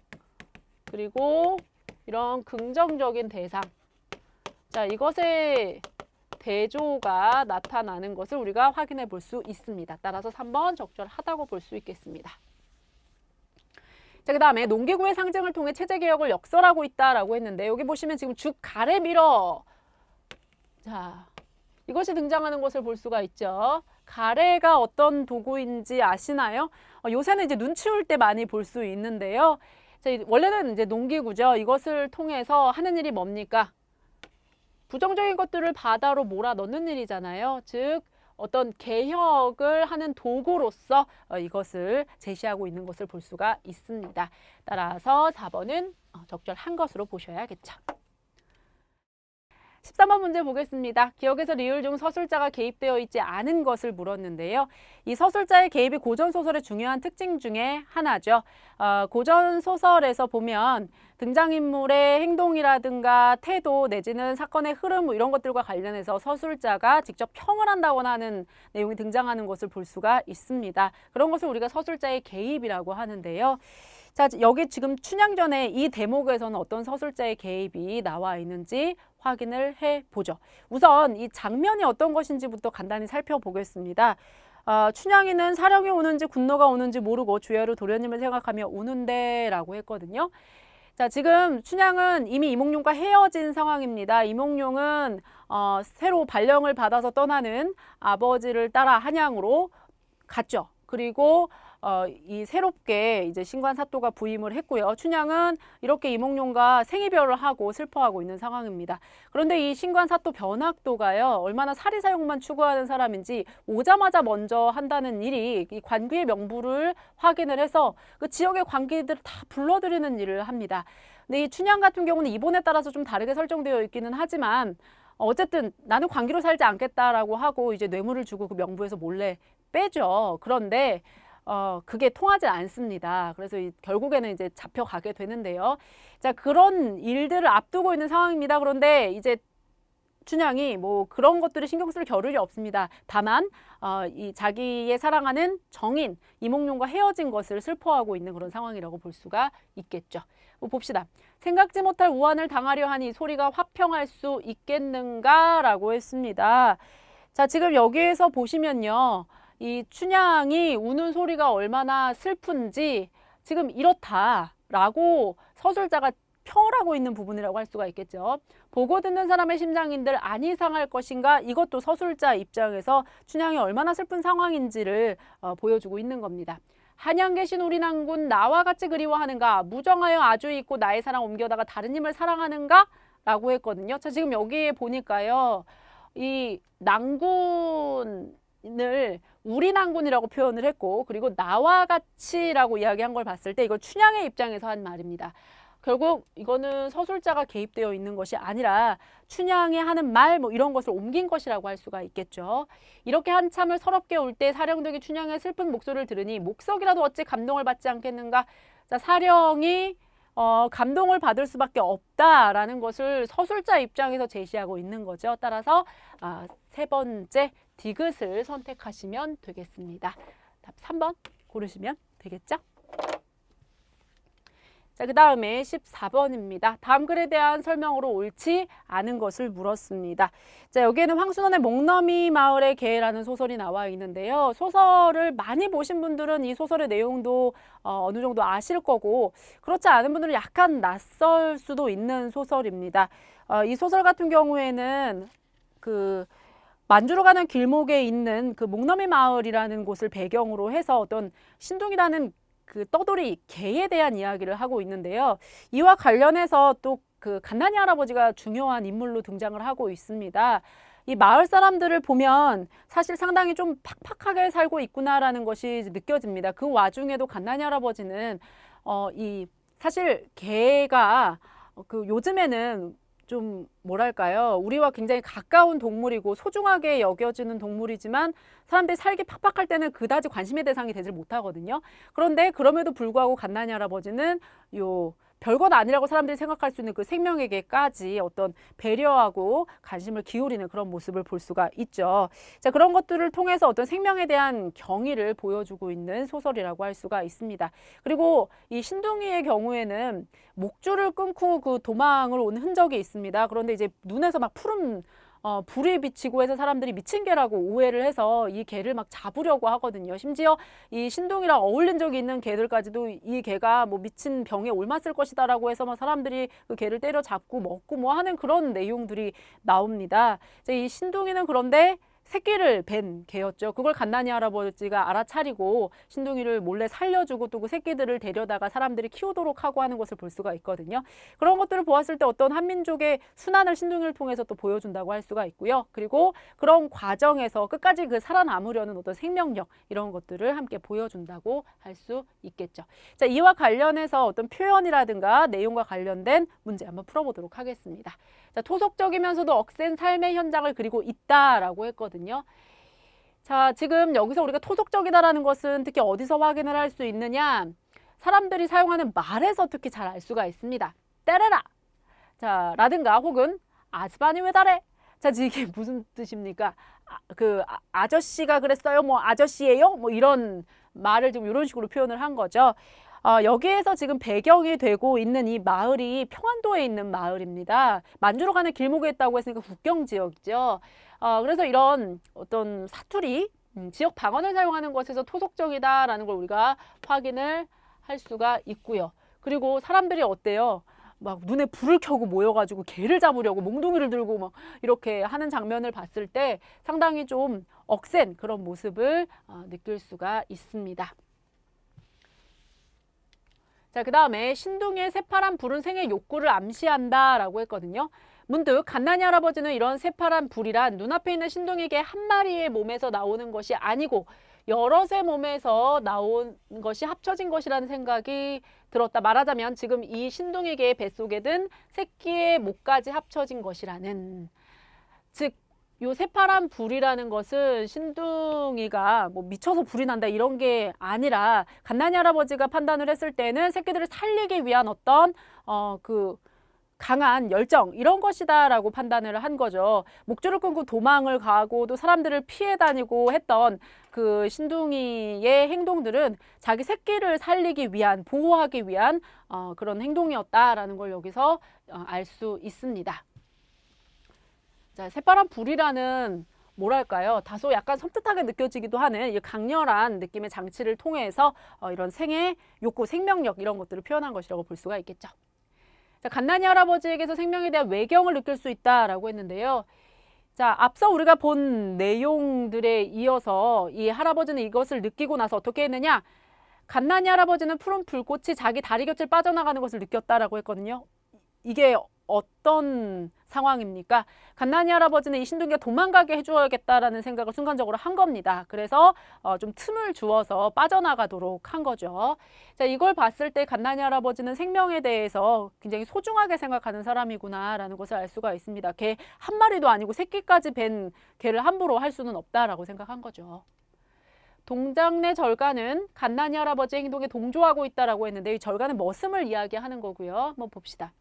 그리고 이런 긍정적인 대상. 자, 이것의 대조가 나타나는 것을 우리가 확인해 볼 수 있습니다. 따라서 3번 적절하다고 볼 수 있겠습니다. 자, 그 다음에 농기구의 상징을 통해 체제개혁을 역설하고 있다라고 했는데 여기 보시면 지금 죽가래 밀어. 자, 이것이 등장하는 것을 볼 수가 있죠. 가래가 어떤 도구인지 아시나요? 요새는 이제 눈 치울 때 많이 볼 수 있는데요. 자, 원래는 이제 농기구죠. 이것을 통해서 하는 일이 뭡니까? 부정적인 것들을 바다로 몰아넣는 일이잖아요. 즉 어떤 개혁을 하는 도구로서 이것을 제시하고 있는 것을 볼 수가 있습니다. 따라서 4번은 적절한 것으로 보셔야겠죠. 13번 문제 보겠습니다. 기억에서 리을 중 서술자가 개입되어 있지 않은 것을 물었는데요. 이 서술자의 개입이 고전소설의 중요한 특징 중에 하나죠. 고전소설에서 보면 등장인물의 행동이라든가 태도 내지는 사건의 흐름 이런 것들과 관련해서 서술자가 직접 평을 한다거나 하는 내용이 등장하는 것을 볼 수가 있습니다. 그런 것을 우리가 서술자의 개입이라고 하는데요. 자, 여기 지금 춘향전에 이 대목에서는 어떤 서술자의 개입이 나와 있는지 확인을 해보죠. 우선 이 장면이 어떤 것인지부터 간단히 살펴보겠습니다. 춘향이는 사령이 오는지 군노가 오는지 모르고 주야로 도련님을 생각하며 우는데 라고 했거든요. 자, 지금 춘향은 이미 이몽룡과 헤어진 상황입니다. 이몽룡은 새로 발령을 받아서 떠나는 아버지를 따라 한양으로 갔죠. 그리고 이 새롭게 이제 신관사또가 부임을 했고요. 춘향은 이렇게 이몽룡과 생이별을 하고 슬퍼하고 있는 상황입니다. 그런데 이 신관사또 변학도가요, 얼마나 사리사욕만 추구하는 사람인지 오자마자 먼저 한다는 일이 이 관귀의 명부를 확인을 해서 그 지역의 관귀들을 다 불러들이는 일을 합니다. 근데 이 춘향 같은 경우는 이번에 따라서 좀 다르게 설정되어 있기는 하지만 어쨌든 나는 관귀로 살지 않겠다라고 하고 이제 뇌물을 주고 그 명부에서 몰래 빼죠. 그런데 그게 통하지 않습니다. 그래서 결국에는 이제 잡혀가게 되는데요. 자, 그런 일들을 앞두고 있는 상황입니다. 그런데 이제 춘향이 뭐 그런 것들을 신경 쓸 겨를이 없습니다. 다만 이 자기의 사랑하는 정인 이몽룡과 헤어진 것을 슬퍼하고 있는 그런 상황이라고 볼 수가 있겠죠. 봅시다. 생각지 못할 우환을 당하려 하니 소리가 화평할 수 있겠는가라고 했습니다. 자, 지금 여기에서 보시면요. 이 춘향이 우는 소리가 얼마나 슬픈지 지금 이렇다라고 서술자가 평을 하고 있는 부분이라고 할 수가 있겠죠. 보고 듣는 사람의 심장인들 안이 상할 것인가, 이것도 서술자 입장에서 춘향이 얼마나 슬픈 상황인지를 보여주고 있는 겁니다. 한양 계신 우리 낭군 나와 같이 그리워하는가, 무정하여 아주 있고 나의 사랑 옮겨다가 다른 님을 사랑하는가 라고 했거든요. 자, 지금 여기에 보니까요, 이 낭군을 우리 낭군이라고 표현을 했고, 그리고 나와 같이라고 이야기한 걸 봤을 때 이걸 춘향의 입장에서 한 말입니다. 결국 이거는 서술자가 개입되어 있는 것이 아니라 춘향이 하는 말 뭐 이런 것을 옮긴 것이라고 할 수가 있겠죠. 이렇게 한참을 서럽게 울 때 사령되기 춘향의 슬픈 목소리를 들으니 목석이라도 어찌 감동을 받지 않겠는가. 자, 사령이 감동을 받을 수밖에 없다라는 것을 서술자 입장에서 제시하고 있는 거죠. 따라서 세 번째 디귿을 선택하시면 되겠습니다. 답 3번 고르시면 되겠죠? 자, 그 다음에 14번입니다. 다음 글에 대한 설명으로 옳지 않은 것을 물었습니다. 자, 여기에는 황순원의 목너미 마을의 개라는 소설이 나와 있는데요. 소설을 많이 보신 분들은 이 소설의 내용도 어느 정도 아실 거고, 그렇지 않은 분들은 약간 낯설 수도 있는 소설입니다. 이 소설 같은 경우에는 그 만주로 가는 길목에 있는 그 목너미 마을이라는 곳을 배경으로 해서 어떤 신둥이라는 그 떠돌이 개에 대한 이야기를 하고 있는데요. 이와 관련해서 또 그 갓난이 할아버지가 중요한 인물로 등장을 하고 있습니다. 이 마을 사람들을 보면 사실 상당히 좀 팍팍하게 살고 있구나라는 것이 느껴집니다. 그 와중에도 갓난이 할아버지는 이 사실 개가 그 요즘에는 좀 뭐랄까요, 우리와 굉장히 가까운 동물이고 소중하게 여겨지는 동물이지만 사람들이 살기 팍팍할 때는 그다지 관심의 대상이 되질 못하거든요. 그런데 그럼에도 불구하고 갓난이 할아버지는 별것 아니라고 사람들이 생각할 수 있는 그 생명에게까지 어떤 배려하고 관심을 기울이는 그런 모습을 볼 수가 있죠. 자, 그런 것들을 통해서 어떤 생명에 대한 경의를 보여주고 있는 소설이라고 할 수가 있습니다. 그리고 이 신둥이의 경우에는 목줄을 끊고 그 도망을 온 흔적이 있습니다. 그런데 이제 눈에서 막 푸른 불이 비치고 해서 사람들이 미친 개라고 오해를 해서 이 개를 막 잡으려고 하거든요. 심지어 이 신동이랑 어울린 적이 있는 개들까지도 이 개가 뭐 미친 병에 옮았을 것이다라고 해서 막 사람들이 그 개를 때려 잡고 먹고 뭐 하는 그런 내용들이 나옵니다. 이 신동이는 그런데 새끼를 뵌 개였죠. 그걸 갓난이 할아버지가 알아차리고 신둥이를 몰래 살려주고 또 그 새끼들을 데려다가 사람들이 키우도록 하고 하는 것을 볼 수가 있거든요. 그런 것들을 보았을 때 어떤 한민족의 순환을 신둥이를 통해서 또 보여준다고 할 수가 있고요. 그리고 그런 과정에서 끝까지 그 살아남으려는 어떤 생명력 이런 것들을 함께 보여준다고 할 수 있겠죠. 자, 이와 관련해서 어떤 표현이라든가 내용과 관련된 문제 한번 풀어보도록 하겠습니다. 자, 토속적이면서도 억센 삶의 현장을 그리고 있다라고 했거든요. 자, 지금 여기서 우리가 토속적이다라는 것은 특히 어디서 확인을 할 수 있느냐? 사람들이 사용하는 말에서 특히 잘 알 수가 있습니다. 때려라! 자, 라든가 혹은 아스바니 왜 다래? 자, 이게 무슨 뜻입니까? 아저씨가 그랬어요? 뭐 아저씨예요? 뭐 이런 말을 지금 이런 식으로 표현을 한 거죠. 여기에서 지금 배경이 되고 있는 이 마을이 평안도에 있는 마을입니다. 만주로 가는 길목에 있다고 했으니까 국경 지역이죠. 그래서 이런 어떤 사투리, 지역 방언을 사용하는 것에서 토속적이다라는 걸 우리가 확인을 할 수가 있고요. 그리고 사람들이 어때요? 막 눈에 불을 켜고 모여가지고 개를 잡으려고 몽둥이를 들고 막 이렇게 하는 장면을 봤을 때 상당히 좀 억센 그런 모습을 느낄 수가 있습니다. 자, 그 다음에 신둥이의 새파란 불은 생의 욕구를 암시한다라고 했거든요. 문득 갓난이 할아버지는 이런 새파란 불이란 눈앞에 있는 신둥이에게 한 마리의 몸에서 나오는 것이 아니고 여럿의 몸에서 나온 것이 합쳐진 것이라는 생각이 들었다. 말하자면 지금 이 신둥이의 뱃속에 든 새끼의 목까지 합쳐진 것이라는, 즉 요 새파란 불이라는 것은 신둥이가 뭐 미쳐서 불이 난다 이런 게 아니라 갓난이 할아버지가 판단을 했을 때는 새끼들을 살리기 위한 어떤 그 강한 열정 이런 것이다라고 판단을 한 거죠. 목줄을 끊고 도망을 가고 또 사람들을 피해 다니고 했던 그 신둥이의 행동들은 자기 새끼를 살리기 위한, 보호하기 위한 그런 행동이었다라는 걸 여기서 알 수 있습니다. 자, 새파란 불이라는 뭐랄까요? 다소 약간 섬뜩하게 느껴지기도 하는 이 강렬한 느낌의 장치를 통해서 이런 생의 욕구, 생명력 이런 것들을 표현한 것이라고 볼 수가 있겠죠. 자, 갓난이 할아버지에게서 생명에 대한 외경을 느낄 수 있다라고 했는데요. 자, 앞서 우리가 본 내용들에 이어서 이 할아버지는 이것을 느끼고 나서 어떻게 했느냐? 갓난이 할아버지는 푸른 불꽃이 자기 다리 곁을 빠져나가는 것을 느꼈다라고 했거든요. 이게 어떤 상황입니까? 갓난이 할아버지는 이 신둥이가 도망가게 해줘야겠다라는 생각을 순간적으로 한 겁니다. 그래서 좀 틈을 주어서 빠져나가도록 한 거죠. 자, 이걸 봤을 때 갓난이 할아버지는 생명에 대해서 굉장히 소중하게 생각하는 사람이구나라는 것을 알 수가 있습니다. 개 한 마리도 아니고 새끼까지 뵌 개를 함부로 할 수는 없다라고 생각한 거죠. 동장내 절가는 갓난이 할아버지의 행동에 동조하고 있다라고 했는데 이 절가는 머슴을 이야기하는 거고요. 한번 봅시다.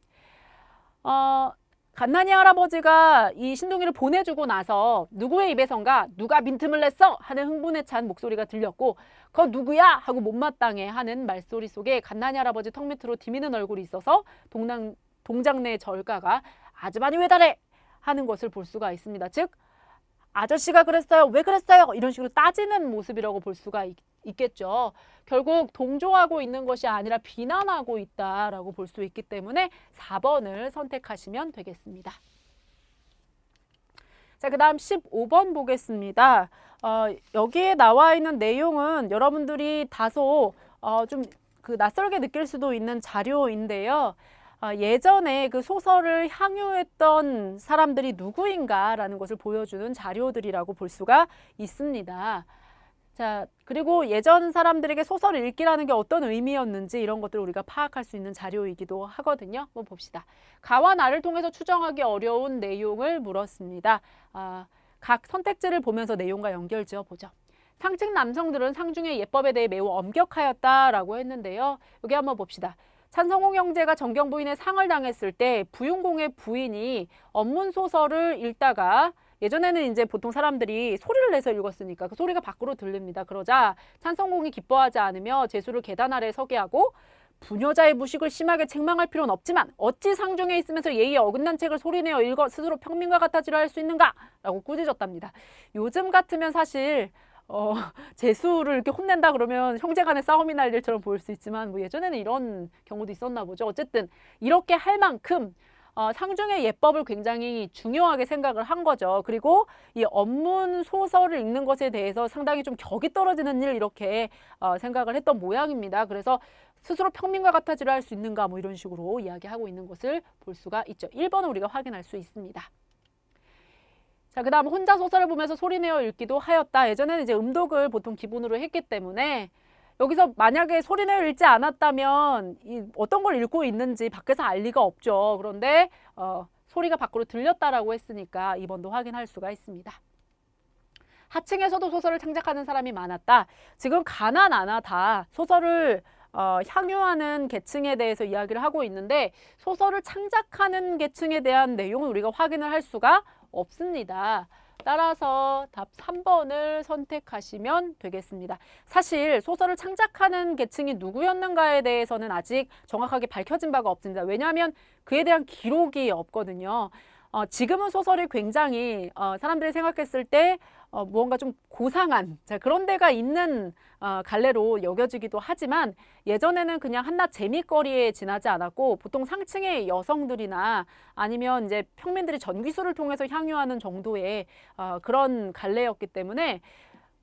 갓난이 할아버지가 이 신둥이를 보내주고 나서 누구의 입에선가 누가 빈틈을 냈어? 하는 흥분에 찬 목소리가 들렸고 거 누구야? 하고 못마땅해 하는 말소리 속에 갓난이 할아버지 턱 밑으로 디미는 얼굴이 있어서 동장내 절가가 아즈바니 왜 다래? 하는 것을 볼 수가 있습니다. 즉 아저씨가 그랬어요. 왜 그랬어요? 이런 식으로 따지는 모습이라고 볼 수가 있겠죠. 결국 동조하고 있는 것이 아니라 비난하고 있다라고 볼 수 있기 때문에 4번을 선택하시면 되겠습니다. 자, 그 다음 15번 보겠습니다. 여기에 나와 있는 내용은 여러분들이 다소 좀 낯설게 느낄 수도 있는 자료인데요. 예전에 그 소설을 향유했던 사람들이 누구인가라는 것을 보여주는 자료들이라고 볼 수가 있습니다. 자, 그리고 예전 사람들에게 소설을 읽기라는 게 어떤 의미였는지 이런 것들을 우리가 파악할 수 있는 자료이기도 하거든요. 한번 봅시다. 가와 나를 통해서 추정하기 어려운 내용을 물었습니다. 각 선택지를 보면서 내용과 연결 지어 보죠. 상층 남성들은 상중의 예법에 대해 매우 엄격하였다라고 했는데요. 여기 한번 봅시다. 찬성홍 형제가 정경 부인의 상을 당했을 때 부윤공의 부인이 언문소설을 읽다가 예전에는 이제 보통 사람들이 소리를 내서 읽었으니까 그 소리가 밖으로 들립니다. 그러자 찬성공이 기뻐하지 않으며 제수를 계단 아래 서게 하고 부녀자의 무식을 심하게 책망할 필요는 없지만 어찌 상중에 있으면서 예의에 어긋난 책을 소리내어 읽어 스스로 평민과 같아지려 할 수 있는가? 라고 꾸짖었답니다. 요즘 같으면 사실 재수를 이렇게 혼낸다 그러면 형제 간의 싸움이 날 일처럼 보일 수 있지만 뭐 예전에는 이런 경우도 있었나 보죠. 어쨌든 이렇게 할 만큼 상중의 예법을 굉장히 중요하게 생각을 한 거죠. 그리고 이 언문 소설을 읽는 것에 대해서 상당히 좀 격이 떨어지는 일 이렇게 생각을 했던 모양입니다. 그래서 스스로 평민과 같아지려 할 수 있는가 뭐 이런 식으로 이야기하고 있는 것을 볼 수가 있죠. 1번은 우리가 확인할 수 있습니다. 자, 그다음 혼자 소설을 보면서 소리내어 읽기도 하였다. 예전에는 이제 음독을 보통 기본으로 했기 때문에 여기서 만약에 소리내어 읽지 않았다면 어떤 걸 읽고 있는지 밖에서 알 리가 없죠. 그런데 소리가 밖으로 들렸다라고 했으니까 2번도 확인할 수가 있습니다. 하층에서도 소설을 창작하는 사람이 많았다. 지금 가나 나나 다 소설을 향유하는 계층에 대해서 이야기를 하고 있는데 소설을 창작하는 계층에 대한 내용은 우리가 확인을 할 수가 없습니다. 따라서 답 3번을 선택하시면 되겠습니다. 사실 소설을 창작하는 계층이 누구였는가에 대해서는 아직 정확하게 밝혀진 바가 없습니다. 왜냐하면 그에 대한 기록이 없거든요. 지금은 소설이 굉장히 사람들이 생각했을 때 무언가 좀 고상한 그런 데가 있는 갈래로 여겨지기도 하지만 예전에는 그냥 한낱 재미거리에 지나지 않았고 보통 상층의 여성들이나 아니면 이제 평민들이 전기수를 통해서 향유하는 정도의 그런 갈래였기 때문에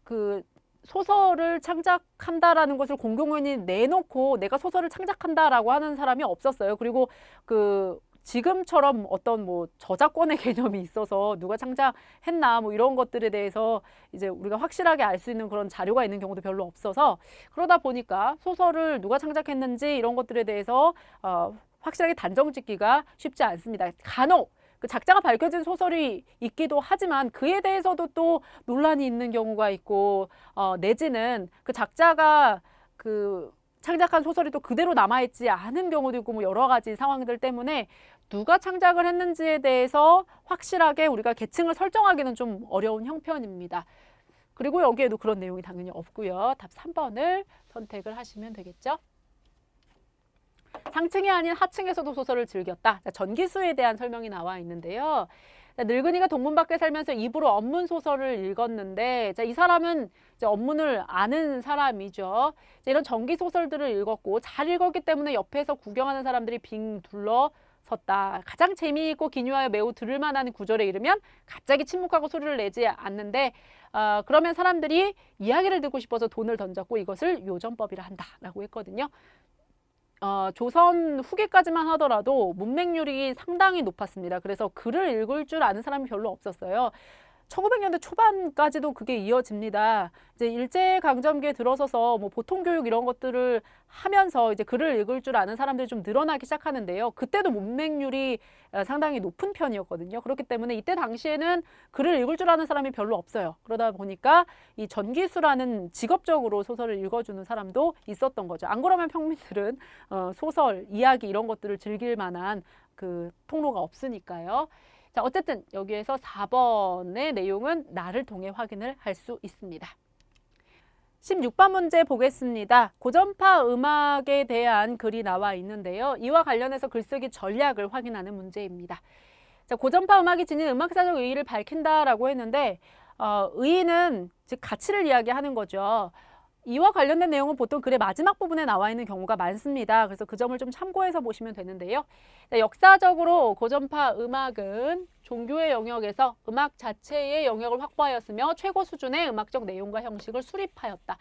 그 소설을 창작한다라는 것을 공공연히 내놓고 내가 소설을 창작한다라고 하는 사람이 없었어요. 그리고 지금처럼 어떤 뭐 저작권의 개념이 있어서 누가 창작했나 뭐 이런 것들에 대해서 이제 우리가 확실하게 알 수 있는 그런 자료가 있는 경우도 별로 없어서 그러다 보니까 소설을 누가 창작했는지 이런 것들에 대해서 확실하게 단정 짓기가 쉽지 않습니다. 간혹 그 작자가 밝혀진 소설이 있기도 하지만 그에 대해서도 또 논란이 있는 경우가 있고 내지는 그 작자가 창작한 소설이 또 그대로 남아있지 않은 경우도 있고 뭐 여러 가지 상황들 때문에 누가 창작을 했는지에 대해서 확실하게 우리가 계층을 설정하기는 좀 어려운 형편입니다. 그리고 여기에도 그런 내용이 당연히 없고요. 답 3번을 선택을 하시면 되겠죠. 상층이 아닌 하층에서도 소설을 즐겼다. 전기수에 대한 설명이 나와 있는데요. 늙은이가 동문 밖에 살면서 입으로 언문 소설을 읽었는데 이 사람은 이제 언문을 아는 사람이죠. 이런 전기 소설들을 읽었고 잘 읽었기 때문에 옆에서 구경하는 사람들이 빙 둘러섰다. 가장 재미있고 기묘하여 매우 들을 만한 구절에 이르면 갑자기 침묵하고 소리를 내지 않는데 그러면 사람들이 이야기를 듣고 싶어서 돈을 던졌고 이것을 요전법이라 한다라고 했거든요. 조선 후기까지만 하더라도 문맹률이 상당히 높았습니다. 그래서 글을 읽을 줄 아는 사람이 별로 없었어요. 1900년대 초반까지도 그게 이어집니다. 이제 일제강점기에 들어서서 뭐 보통교육 이런 것들을 하면서 이제 글을 읽을 줄 아는 사람들이 좀 늘어나기 시작하는데요. 그때도 문맹률이 상당히 높은 편이었거든요. 그렇기 때문에 이때 당시에는 글을 읽을 줄 아는 사람이 별로 없어요. 그러다 보니까 이 전기수라는 직업적으로 소설을 읽어주는 사람도 있었던 거죠. 안 그러면 평민들은 소설, 이야기 이런 것들을 즐길 만한 그 통로가 없으니까요. 자, 어쨌든 여기에서 4번의 내용은 나를 통해 확인을 할 수 있습니다. 16번 문제 보겠습니다. 고전파 음악에 대한 글이 나와 있는데요. 이와 관련해서 글쓰기 전략을 확인하는 문제입니다. 자, 고전파 음악이 지닌 음악사적 의의를 밝힌다라고 했는데 의의는 즉 가치를 이야기하는 거죠. 이와 관련된 내용은 보통 글의 마지막 부분에 나와 있는 경우가 많습니다. 그래서 그 점을 좀 참고해서 보시면 되는데요. 역사적으로 고전파 음악은 종교의 영역에서 음악 자체의 영역을 확보하였으며 최고 수준의 음악적 내용과 형식을 수립하였다.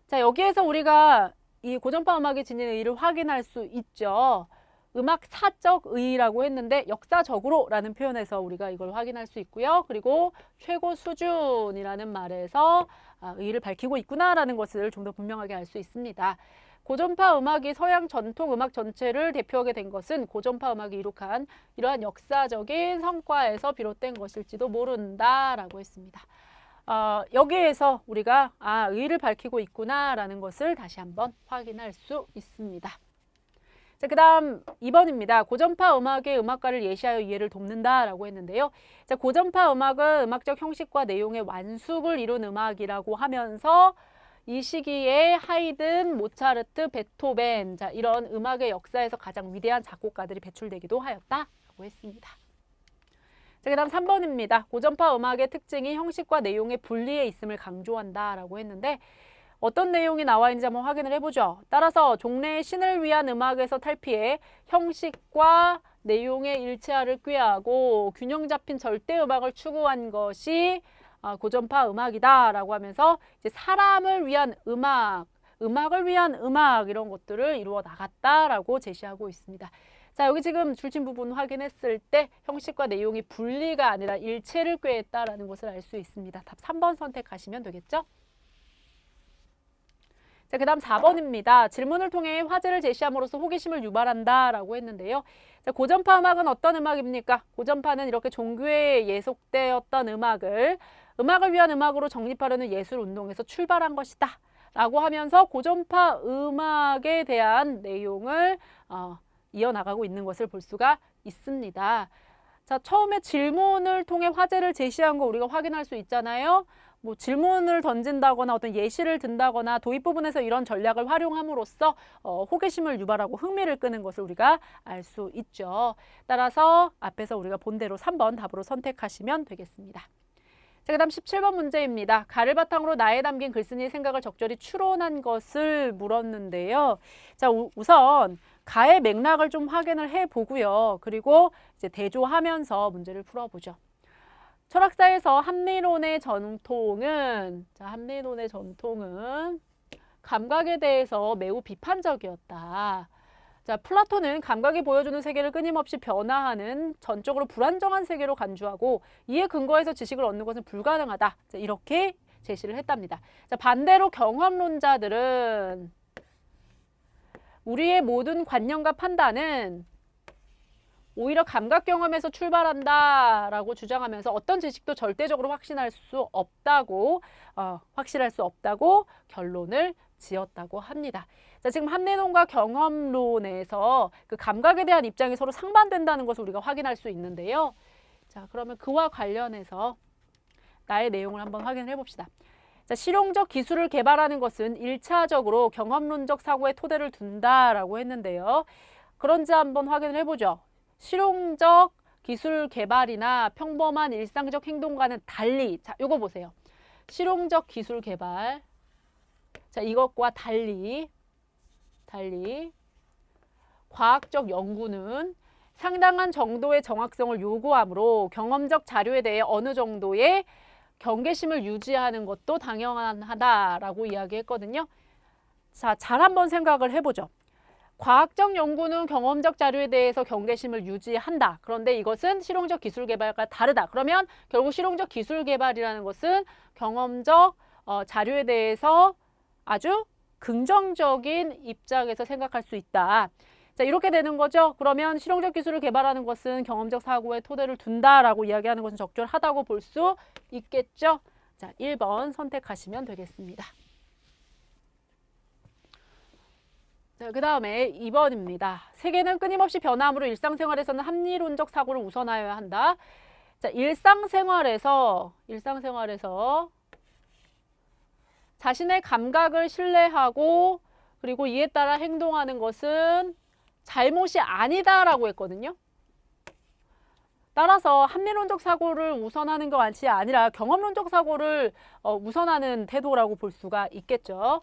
자, 여기에서 우리가 이 고전파 음악이 지닌 의의를 확인할 수 있죠. 음악사적 의의라고 했는데 역사적으로라는 표현에서 우리가 이걸 확인할 수 있고요. 그리고 최고 수준이라는 말에서 의의를 밝히고 있구나라는 것을 좀 더 분명하게 알 수 있습니다. 고전파 음악이 서양 전통 음악 전체를 대표하게 된 것은 고전파 음악이 이룩한 이러한 역사적인 성과에서 비롯된 것일지도 모른다라고 했습니다. 여기에서 우리가 의의를 밝히고 있구나라는 것을 다시 한번 확인할 수 있습니다. 자, 그 다음 2번입니다. 고전파 음악의 음악가를 예시하여 이해를 돕는다라고 했는데요. 자, 고전파 음악은 음악적 형식과 내용의 완숙을 이룬 음악이라고 하면서 이 시기에 하이든, 모차르트, 베토벤 이런 음악의 역사에서 가장 위대한 작곡가들이 배출되기도 하였다라고 했습니다. 자, 그 다음 3번입니다. 고전파 음악의 특징이 형식과 내용의 분리에 있음을 강조한다라고 했는데 어떤 내용이 나와 있는지 한번 확인을 해보죠. 따라서 종래의 신을 위한 음악에서 탈피해 형식과 내용의 일체화를 꾀하고 균형 잡힌 절대 음악을 추구한 것이 고전파 음악이다라고 하면서 이제 사람을 위한 음악, 음악을 위한 음악 이런 것들을 이루어 나갔다라고 제시하고 있습니다. 자, 여기 지금 줄친 부분 확인했을 때 형식과 내용이 분리가 아니라 일체를 꾀했다라는 것을 알 수 있습니다. 답 3번 선택하시면 되겠죠? 자, 그 다음 4번입니다. 질문을 통해 화제를 제시함으로써 호기심을 유발한다라고 했는데요. 자, 고전파 음악은 어떤 음악입니까? 고전파는 이렇게 종교에 예속되었던 음악을 위한 음악으로 정립하려는 예술 운동에서 출발한 것이다 라고 하면서 고전파 음악에 대한 내용을 이어나가고 있는 것을 볼 수가 있습니다. 자, 처음에 질문을 통해 화제를 제시한 거 우리가 확인할 수 있잖아요. 뭐 질문을 던진다거나 어떤 예시를 든다거나 도입 부분에서 이런 전략을 활용함으로써 호기심을 유발하고 흥미를 끄는 것을 우리가 알 수 있죠. 따라서 앞에서 우리가 본 대로 3번 답으로 선택하시면 되겠습니다. 자, 그 다음 17번 문제입니다. 가를 바탕으로 나에 담긴 글쓴이의 생각을 적절히 추론한 것을 물었는데요. 자, 우선 가의 맥락을 좀 확인을 해보고요. 그리고 이제 대조하면서 문제를 풀어보죠. 철학사에서 합리론의 전통은 감각에 대해서 매우 비판적이었다. 자, 플라톤은 감각이 보여주는 세계를 끊임없이 변화하는 전적으로 불안정한 세계로 간주하고 이에 근거해서 지식을 얻는 것은 불가능하다. 자, 이렇게 제시를 했답니다. 자, 반대로 경험론자들은 우리의 모든 관념과 판단은 오히려 감각 경험에서 출발한다라고 주장하면서 어떤 지식도 절대적으로 확실할 수 없다고 결론을 지었다고 합니다. 자, 지금 합리론과 경험론에서 그 감각에 대한 입장이 서로 상반된다는 것을 우리가 확인할 수 있는데요. 자, 그러면 그와 관련해서 나의 내용을 한번 확인해 봅시다. 자, 실용적 기술을 개발하는 것은 1차적으로 경험론적 사고의 토대를 둔다라고 했는데요. 그런지 한번 확인을 해보죠. 실용적 기술 개발이나 평범한 일상적 행동과는 달리, 자, 요거 보세요. 실용적 기술 개발, 자, 이것과 달리 과학적 연구는 상당한 정도의 정확성을 요구하므로 경험적 자료에 대해 어느 정도의 경계심을 유지하는 것도 당연하다라고 이야기했거든요. 자, 잘 한번 생각을 해보죠. 과학적 연구는 경험적 자료에 대해서 경계심을 유지한다. 그런데 이것은 실용적 기술 개발과 다르다. 그러면 결국 실용적 기술 개발이라는 것은 경험적 자료에 대해서 아주 긍정적인 입장에서 생각할 수 있다. 자, 이렇게 되는 거죠. 그러면 실용적 기술을 개발하는 것은 경험적 사고의 토대를 둔다라고 이야기하는 것은 적절하다고 볼 수 있겠죠. 자, 1번 선택하시면 되겠습니다. 자, 그 다음에 2번입니다. 세계는 끊임없이 변함으로 일상생활에서는 합리론적 사고를 우선하여야 한다. 자, 일상생활에서 자신의 감각을 신뢰하고 그리고 이에 따라 행동하는 것은 잘못이 아니다라고 했거든요. 따라서 합리론적 사고를 우선하는 것이 아니라 경험론적 사고를 우선하는 태도라고 볼 수가 있겠죠.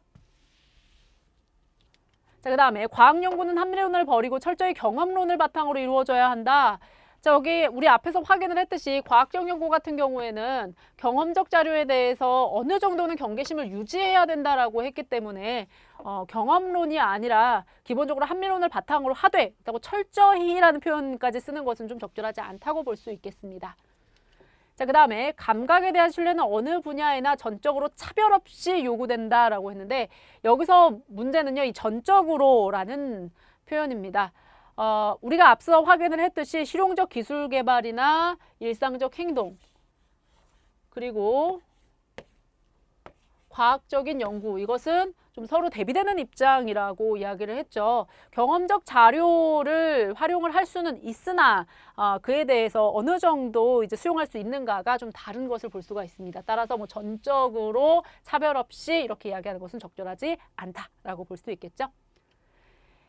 자, 그 다음에 과학연구는 합리론을 버리고 철저히 경험론을 바탕으로 이루어져야 한다. 자, 여기 우리 앞에서 확인을 했듯이 과학적 연구 같은 경우에는 경험적 자료에 대해서 어느 정도는 경계심을 유지해야 된다라고 했기 때문에 경험론이 아니라 기본적으로 합리론을 바탕으로 하되 그렇다고 철저히라는 표현까지 쓰는 것은 좀 적절하지 않다고 볼 수 있겠습니다. 자, 그 다음에 감각에 대한 신뢰는 어느 분야에나 전적으로 차별 없이 요구된다라고 했는데 여기서 문제는요, 이 전적으로라는 표현입니다. 우리가 앞서 확인을 했듯이 실용적 기술 개발이나 일상적 행동 그리고 과학적인 연구 이것은 좀 서로 대비되는 입장이라고 이야기를 했죠. 경험적 자료를 활용을 할 수는 있으나 그에 대해서 어느 정도 이제 수용할 수 있는가가 좀 다른 것을 볼 수가 있습니다. 따라서 뭐 전적으로 차별 없이 이렇게 이야기하는 것은 적절하지 않다라고 볼 수 있겠죠.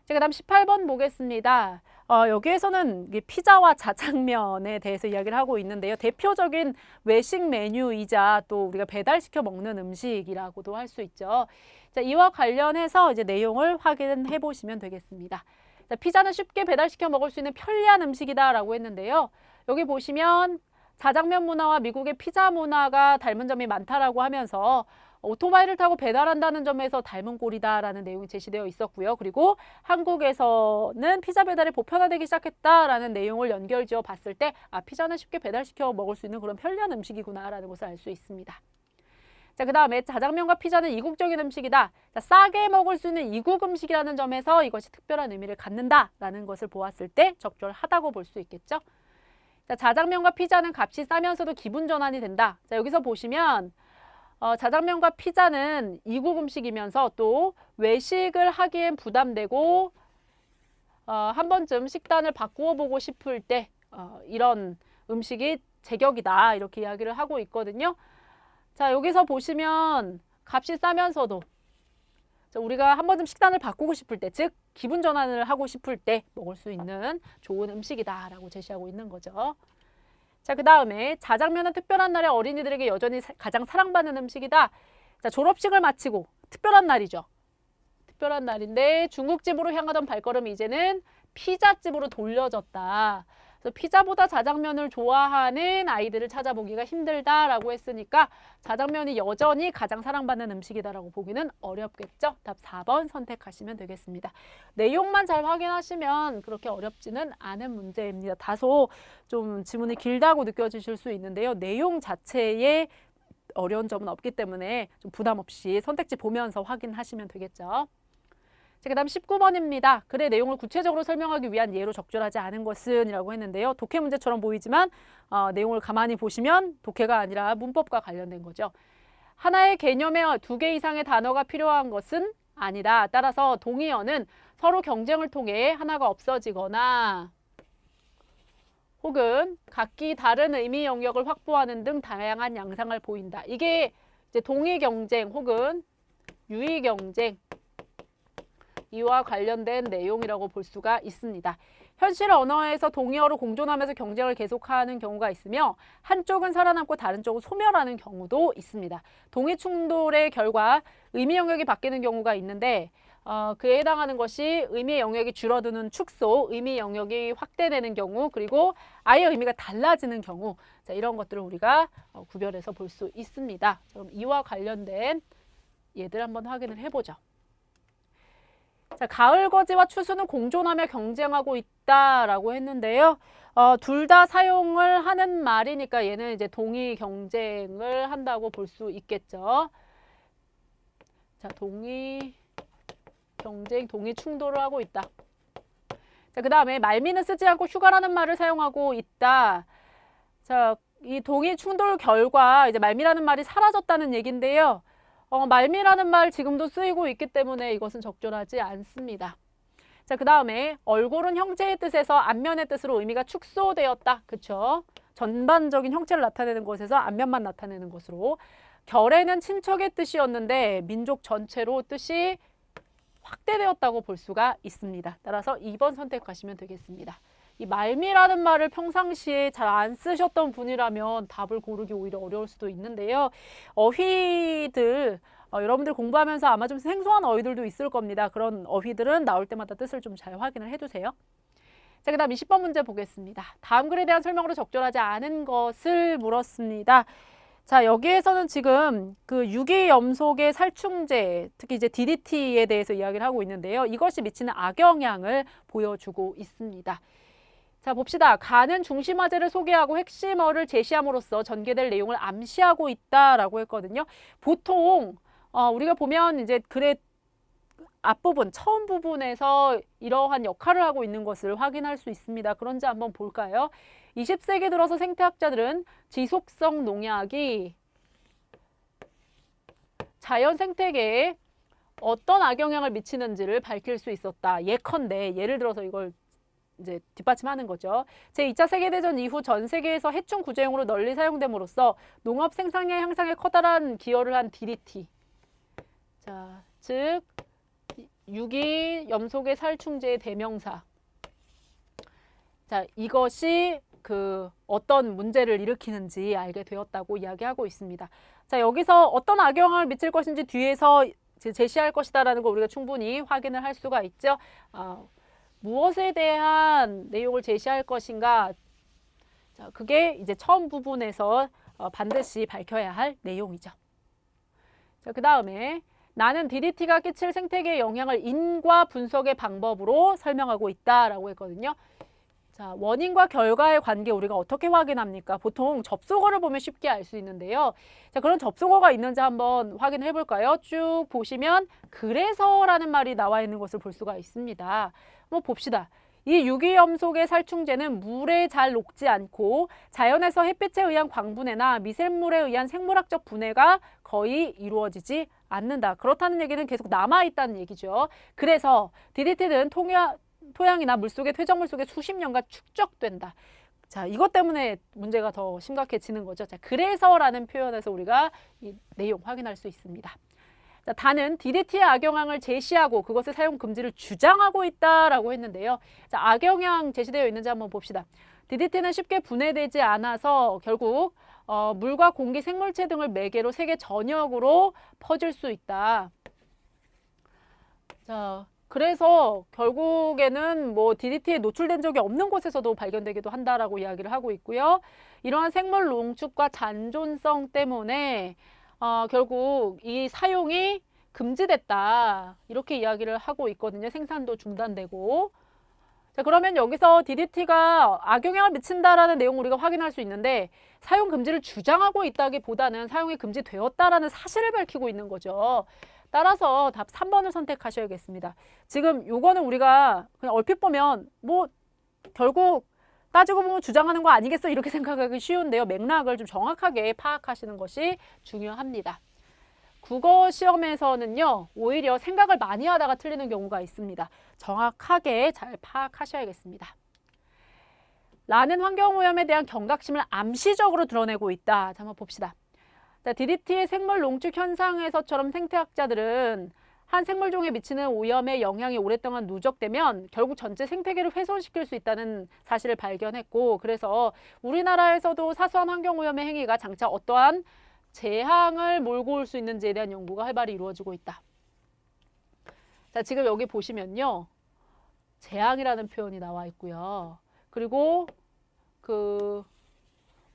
자, 그다음 18번 보겠습니다. 여기에서는 이게 피자와 자장면에 대해서 이야기를 하고 있는데요. 대표적인 외식 메뉴이자 또 우리가 배달시켜 먹는 음식이라고도 할 수 있죠. 자, 이와 관련해서 이제 내용을 확인해 보시면 되겠습니다. 자, 피자는 쉽게 배달시켜 먹을 수 있는 편리한 음식이다라고 했는데요. 여기 보시면 자장면 문화와 미국의 피자 문화가 닮은 점이 많다라고 하면서 오토바이를 타고 배달한다는 점에서 닮은 꼴이다라는 내용이 제시되어 있었고요. 그리고 한국에서는 피자 배달이 보편화되기 시작했다라는 내용을 연결지어 봤을 때 피자는 쉽게 배달시켜 먹을 수 있는 그런 편리한 음식이구나라는 것을 알 수 있습니다. 자, 그 다음에 자장면과 피자는 이국적인 음식이다. 자, 싸게 먹을 수 있는 이국 음식이라는 점에서 이것이 특별한 의미를 갖는다라는 것을 보았을 때 적절하다고 볼 수 있겠죠. 자, 자장면과 피자는 값이 싸면서도 기분 전환이 된다. 자, 여기서 보시면 자장면과 피자는 이국 음식이면서 또 외식을 하기엔 부담되고 한 번쯤 식단을 바꾸어 보고 싶을 때 이런 음식이 제격이다 이렇게 이야기를 하고 있거든요. 자, 여기서 보시면 값이 싸면서도 우리가 한 번쯤 식단을 바꾸고 싶을 때, 즉 기분 전환을 하고 싶을 때 먹을 수 있는 좋은 음식이다라고 제시하고 있는 거죠. 자, 그 다음에 자장면은 특별한 날에 어린이들에게 여전히 가장 사랑받는 음식이다. 자, 졸업식을 마치고 특별한 날이죠. 특별한 날인데 중국집으로 향하던 발걸음이 이제는 피자집으로 돌려졌다. 그래서 피자보다 자장면을 좋아하는 아이들을 찾아보기가 힘들다라고 했으니까 자장면이 여전히 가장 사랑받는 음식이다라고 보기는 어렵겠죠. 답 4번 선택하시면 되겠습니다. 내용만 잘 확인하시면 그렇게 어렵지는 않은 문제입니다. 다소 좀 지문이 길다고 느껴지실 수 있는데요. 내용 자체에 어려운 점은 없기 때문에 좀 부담 없이 선택지 보면서 확인하시면 되겠죠. 자, 그 다음 19번입니다. 글의 내용을 구체적으로 설명하기 위한 예로 적절하지 않은 것은 이라고 했는데요. 독해 문제처럼 보이지만 내용을 가만히 보시면 독해가 아니라 문법과 관련된 거죠. 하나의 개념에 2개 이상의 단어가 필요한 것은 아니다. 따라서 동의어는 서로 경쟁을 통해 하나가 없어지거나 혹은 각기 다른 의미 영역을 확보하는 등 다양한 양상을 보인다. 이게 이제 동의 경쟁 혹은 유의 경쟁 이와 관련된 내용이라고 볼 수가 있습니다. 현실 언어에서 동의어로 공존하면서 경쟁을 계속하는 경우가 있으며 한쪽은 살아남고 다른 쪽은 소멸하는 경우도 있습니다. 동의 충돌의 결과 의미 영역이 바뀌는 경우가 있는데 그에 해당하는 것이 의미의 영역이 줄어드는 축소, 의미 영역이 확대되는 경우, 그리고 아예 의미가 달라지는 경우, 자, 이런 것들을 우리가 구별해서 볼 수 있습니다. 그럼 이와 관련된 예들 한번 확인을 해보죠. 자, 가을거지와 추수는 공존하며 경쟁하고 있다라고 했는데요. 둘 다 사용을 하는 말이니까 얘는 이제 동의 경쟁을 한다고 볼 수 있겠죠. 자, 동의 경쟁, 동의 충돌을 하고 있다. 자, 그 다음에 말미는 쓰지 않고 휴가라는 말을 사용하고 있다. 자, 이 동의 충돌 결과 이제 말미라는 말이 사라졌다는 얘기인데요. 말미라는 말 지금도 쓰이고 있기 때문에 이것은 적절하지 않습니다. 자, 그 다음에 얼굴은 형체의 뜻에서 안면의 뜻으로 의미가 축소되었다. 그쵸? 전반적인 형체를 나타내는 것에서 안면만 나타내는 것으로. 결에는 친척의 뜻이었는데 민족 전체로 뜻이 확대되었다고 볼 수가 있습니다. 따라서 2번 선택하시면 되겠습니다. 이 말미라는 말을 평상시에 잘 안 쓰셨던 분이라면 답을 고르기 오히려 어려울 수도 있는데요. 어휘들, 여러분들 공부하면서 아마 좀 생소한 어휘들도 있을 겁니다. 그런 어휘들은 나올 때마다 뜻을 좀 잘 확인을 해두세요. 자, 그 다음 20번 문제 보겠습니다. 다음 글에 대한 설명으로 적절하지 않은 것을 물었습니다. 자, 여기에서는 지금 그 유기염속의 살충제, 특히 이제 DDT에 대해서 이야기를 하고 있는데요. 이것이 미치는 악영향을 보여주고 있습니다. 자, 봅시다. 가는 중심화제를 소개하고 핵심어를 제시함으로써 전개될 내용을 암시하고 있다라고 했거든요. 보통 우리가 보면 이제 글의 앞부분, 처음 부분에서 이러한 역할을 하고 있는 것을 확인할 수 있습니다. 그런지 한번 볼까요? 20세기 들어서 생태학자들은 지속성 농약이 자연 생태계에 어떤 악영향을 미치는지를 밝힐 수 있었다. 예컨대, 예를 들어서 이걸 이제 뒷받침하는 거죠. 제2차 세계대전 이후 전 세계에서 해충 구제용으로 널리 사용됨으로써 농업 생산량 향상에 커다란 기여를 한 DDT. 자, 즉 유기염속의 살충제의 대명사. 자, 이것이 어떤 문제를 일으키는지 알게 되었다고 이야기하고 있습니다. 자, 여기서 어떤 악영향을 미칠 것인지 뒤에서 제시할 것이다라는 거 우리가 충분히 확인을 할 수가 있죠. 무엇에 대한 내용을 제시할 것인가? 자, 그게 이제 처음 부분에서 반드시 밝혀야 할 내용이죠. 자, 그 다음에 나는 DDT가 끼칠 생태계에 영향을 인과 분석의 방법으로 설명하고 있다라고 했거든요. 자, 원인과 결과의 관계 우리가 어떻게 확인합니까? 보통 접속어를 보면 쉽게 알 수 있는데요. 자, 그런 접속어가 있는지 한번 확인해 볼까요? 쭉 보시면 그래서라는 말이 나와 있는 것을 볼 수가 있습니다. 한번 봅시다. 이 유기염속의 살충제는 물에 잘 녹지 않고 자연에서 햇빛에 의한 광분해나 미생물에 의한 생물학적 분해가 거의 이루어지지 않는다. 그렇다는 얘기는 계속 남아있다는 얘기죠. 그래서 DDT는 토양이나 물속의 퇴적물 속에 수십 년간 축적된다. 자, 이것 때문에 문제가 더 심각해지는 거죠. 자, 그래서라는 표현에서 우리가 이 내용 확인할 수 있습니다. 자, 다는 DDT의 악영향을 제시하고 그것의 사용 금지를 주장하고 있다라고 했는데요. 자, 악영향 제시되어 있는지 한번 봅시다. DDT는 쉽게 분해되지 않아서 결국 물과 공기, 생물체 등을 매개로 세계 전역으로 퍼질 수 있다. 자, 그래서 결국에는 뭐 DDT에 노출된 적이 없는 곳에서도 발견되기도 한다라고 이야기를 하고 있고요. 이러한 생물 농축과 잔존성 때문에 결국 이 사용이 금지됐다. 이렇게 이야기를 하고 있거든요. 생산도 중단되고. 자, 그러면 여기서 DDT가 악영향을 미친다라는 내용 우리가 확인할 수 있는데 사용 금지를 주장하고 있다기보다는 사용이 금지되었다라는 사실을 밝히고 있는 거죠. 따라서 답 3번을 선택하셔야겠습니다. 지금 요거는 우리가 그냥 얼핏 보면 뭐 결국 따지고 보면 주장하는 거 아니겠어? 이렇게 생각하기 쉬운데요. 맥락을 좀 정확하게 파악하시는 것이 중요합니다. 국어 시험에서는요, 오히려 생각을 많이 하다가 틀리는 경우가 있습니다. 정확하게 잘 파악하셔야겠습니다. 라는 환경오염에 대한 경각심을 암시적으로 드러내고 있다. 자, 한번 봅시다. 자, DDT의 생물 농축 현상에서처럼 생태학자들은 한 생물종에 미치는 오염의 영향이 오랫동안 누적되면 결국 전체 생태계를 훼손시킬 수 있다는 사실을 발견했고, 그래서 우리나라에서도 사소한 환경오염의 행위가 장차 어떠한 재앙을 몰고 올 수 있는지에 대한 연구가 활발히 이루어지고 있다. 자, 지금 여기 보시면요, 재앙이라는 표현이 나와 있고요. 그리고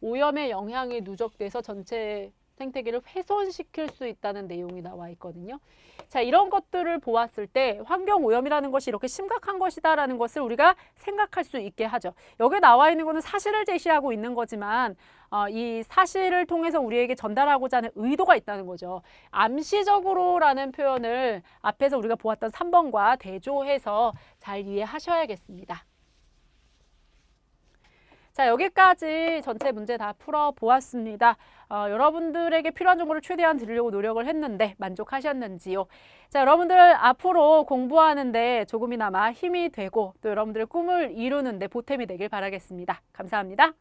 오염의 영향이 누적돼서 전체 생태계를 훼손시킬 수 있다는 내용이 나와 있거든요. 자, 이런 것들을 보았을 때 환경오염이라는 것이 이렇게 심각한 것이다라는 것을 우리가 생각할 수 있게 하죠. 여기에 나와 있는 것은 사실을 제시하고 있는 거지만 이 사실을 통해서 우리에게 전달하고자 하는 의도가 있다는 거죠. 암시적으로라는 표현을 앞에서 우리가 보았던 3번과 대조해서 잘 이해하셔야겠습니다. 자, 여기까지 전체 문제 다 풀어보았습니다. 여러분들에게 필요한 정보를 최대한 드리려고 노력을 했는데 만족하셨는지요? 자, 여러분들 앞으로 공부하는데 조금이나마 힘이 되고 또 여러분들의 꿈을 이루는데 보탬이 되길 바라겠습니다. 감사합니다.